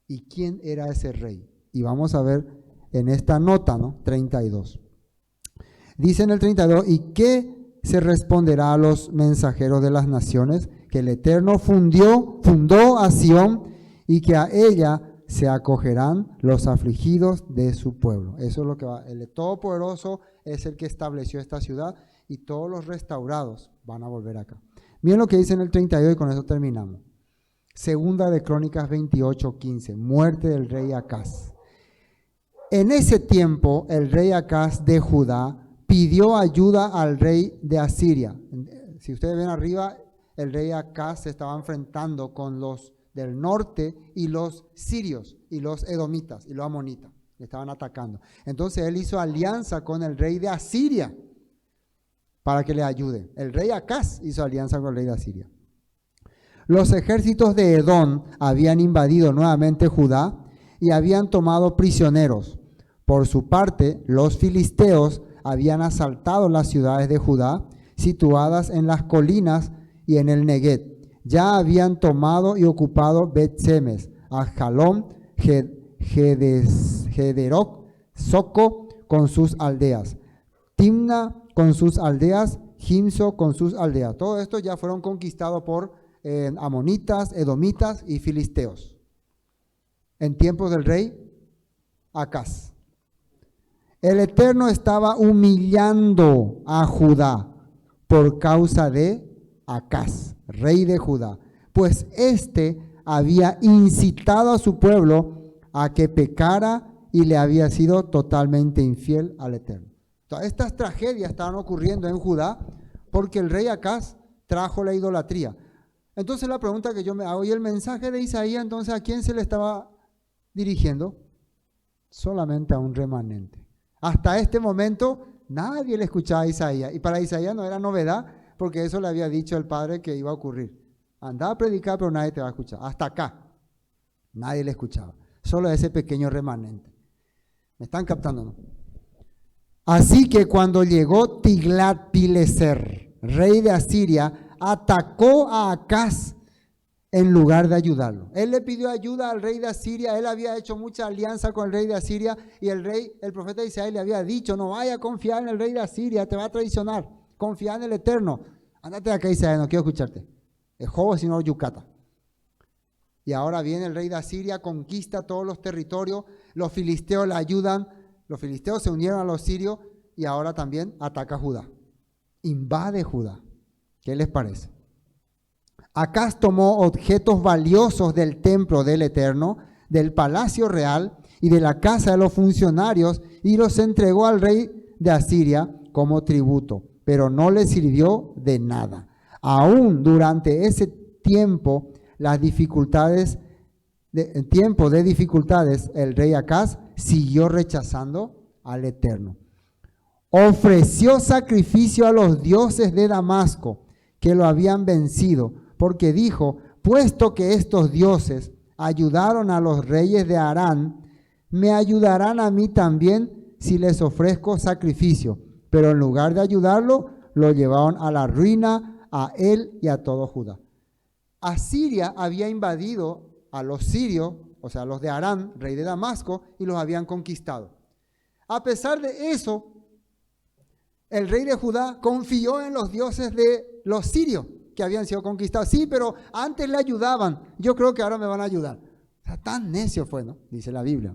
¿Y quién era ese rey? Y vamos a ver en esta nota, ¿no? 32. Dice en el 32, ¿y qué se responderá a los mensajeros de las naciones? Que el Eterno fundó a Sión y que a ella se acogerán los afligidos de su pueblo. Eso es lo que va. El Todopoderoso es el que estableció esta ciudad y todos los restaurados van a volver acá. Miren lo que dice en el 32 y con eso terminamos. Segunda de Crónicas 28:15, muerte del rey Acaz. En ese tiempo el rey Acaz de Judá pidió ayuda al rey de Asiria. Si ustedes ven arriba, el rey Acaz se estaba enfrentando con los del norte y los sirios y los edomitas y los amonitas. Le estaban atacando. Entonces él hizo alianza con el rey de Asiria para que le ayude. El rey Acaz hizo alianza con el rey de Asiria. Los ejércitos de Edom habían invadido nuevamente Judá y habían tomado prisioneros. Por su parte, los filisteos habían asaltado las ciudades de Judá, situadas en las colinas y en el Neguet. Ya habían tomado y ocupado Bet-Semes, Ajalón, Gederot, Soco con sus aldeas, Timna con sus aldeas, Gimso con sus aldeas. Todo esto ya fueron conquistados por amonitas, edomitas y filisteos en tiempos del rey Acaz. El Eterno estaba humillando a Judá por causa de Acaz, rey de Judá, pues éste había incitado a su pueblo a que pecara y le había sido totalmente infiel al Eterno. Todas estas tragedias estaban ocurriendo en Judá porque el rey Acaz trajo la idolatría. Entonces la pregunta que yo me hago, ¿y el mensaje de Isaías entonces a quién se le estaba dirigiendo? Solamente a un remanente. Hasta este momento nadie le escuchaba a Isaías, y para Isaías no era novedad porque eso le había dicho el Padre que iba a ocurrir. Anda a predicar, pero nadie te va a escuchar. Hasta acá nadie le escuchaba, solo ese pequeño remanente. ¿Me están captando, no? Así que cuando llegó Tiglat-Pileser, rey de Asiria, atacó a Acaz en lugar de ayudarlo. Él le pidió ayuda al rey de Asiria. Él había hecho mucha alianza con el rey de Asiria y el profeta Isaías le había dicho: no vaya a confiar en el rey de Asiria, te va a traicionar. Confía en el Eterno. Ándate de acá, Isaías, no quiero escucharte. Es Jobo, sino Yucata. Y ahora viene el rey de Asiria, conquista todos los territorios, los filisteos le ayudan, los filisteos se unieron a los sirios y ahora también ataca a Judá. Invade Judá. ¿Qué les parece? Acaz tomó objetos valiosos del templo del Eterno, del palacio real y de la casa de los funcionarios y los entregó al rey de Asiria como tributo, pero no le sirvió de nada. Aún durante ese tiempo, tiempo de dificultades, el rey Acaz siguió rechazando al Eterno. Ofreció sacrificio a los dioses de Damasco que lo habían vencido, porque dijo: puesto que estos dioses ayudaron a los reyes de Harán, me ayudarán a mí también si les ofrezco sacrificio. Pero en lugar de ayudarlo, lo llevaron a la ruina, a él y a todo Judá. Asiria había invadido a los sirios, o sea, a los de Harán, rey de Damasco, y los habían conquistado. A pesar de eso, el rey de Judá confió en los dioses de los sirios que habían sido conquistados. Sí, pero antes le ayudaban. Yo creo que ahora me van a ayudar. O sea, tan necio fue, ¿no? Dice la Biblia.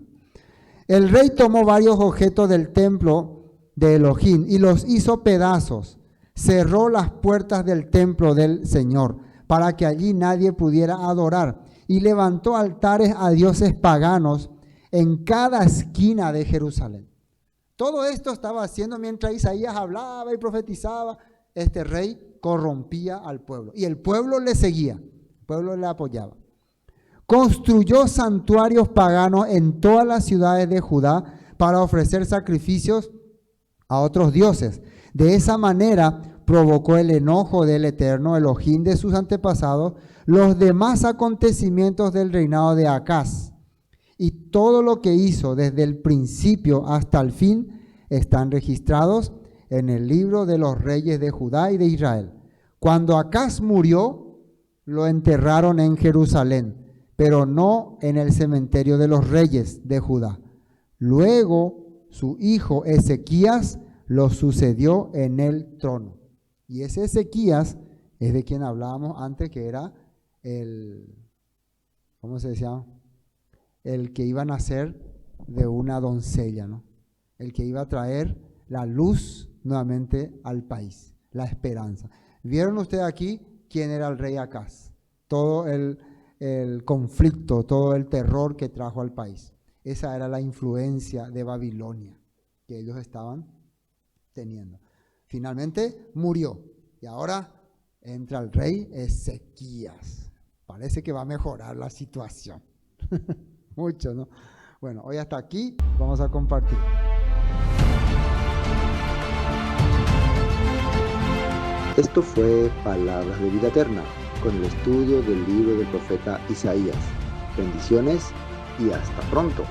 El rey tomó varios objetos del templo de Elohim y los hizo pedazos. Cerró las puertas del templo del Señor para que allí nadie pudiera adorar. Y levantó altares a dioses paganos en cada esquina de Jerusalén. Todo esto estaba haciendo mientras Isaías hablaba y profetizaba. Este rey corrompía al pueblo y el pueblo le seguía, el pueblo le apoyaba. Construyó santuarios paganos en todas las ciudades de Judá para ofrecer sacrificios a otros dioses. De esa manera provocó el enojo del Eterno, Elohim de sus antepasados, los demás acontecimientos del reinado de Acaz. Y todo lo que hizo desde el principio hasta el fin están registrados en el libro de los reyes de Judá y de Israel. Cuando Acaz murió, lo enterraron en Jerusalén, pero no en el cementerio de los reyes de Judá. Luego su hijo Ezequías lo sucedió en el trono. Y ese Ezequías es de quien hablábamos antes, que era ¿cómo se decía? El que iba a nacer de una doncella, ¿no? El que iba a traer la luz nuevamente al país, la esperanza. ¿Vieron ustedes aquí quién era el rey Acaz? Todo el conflicto, todo el terror que trajo al país. Esa era la influencia de Babilonia que ellos estaban teniendo. Finalmente murió y ahora entra el rey Ezequías. Parece que va a mejorar la situación. Mucho, ¿no? Bueno, hoy hasta aquí vamos a compartir. Esto fue Palabras de Vida Eterna, con el estudio del libro del profeta Isaías. Bendiciones y hasta pronto.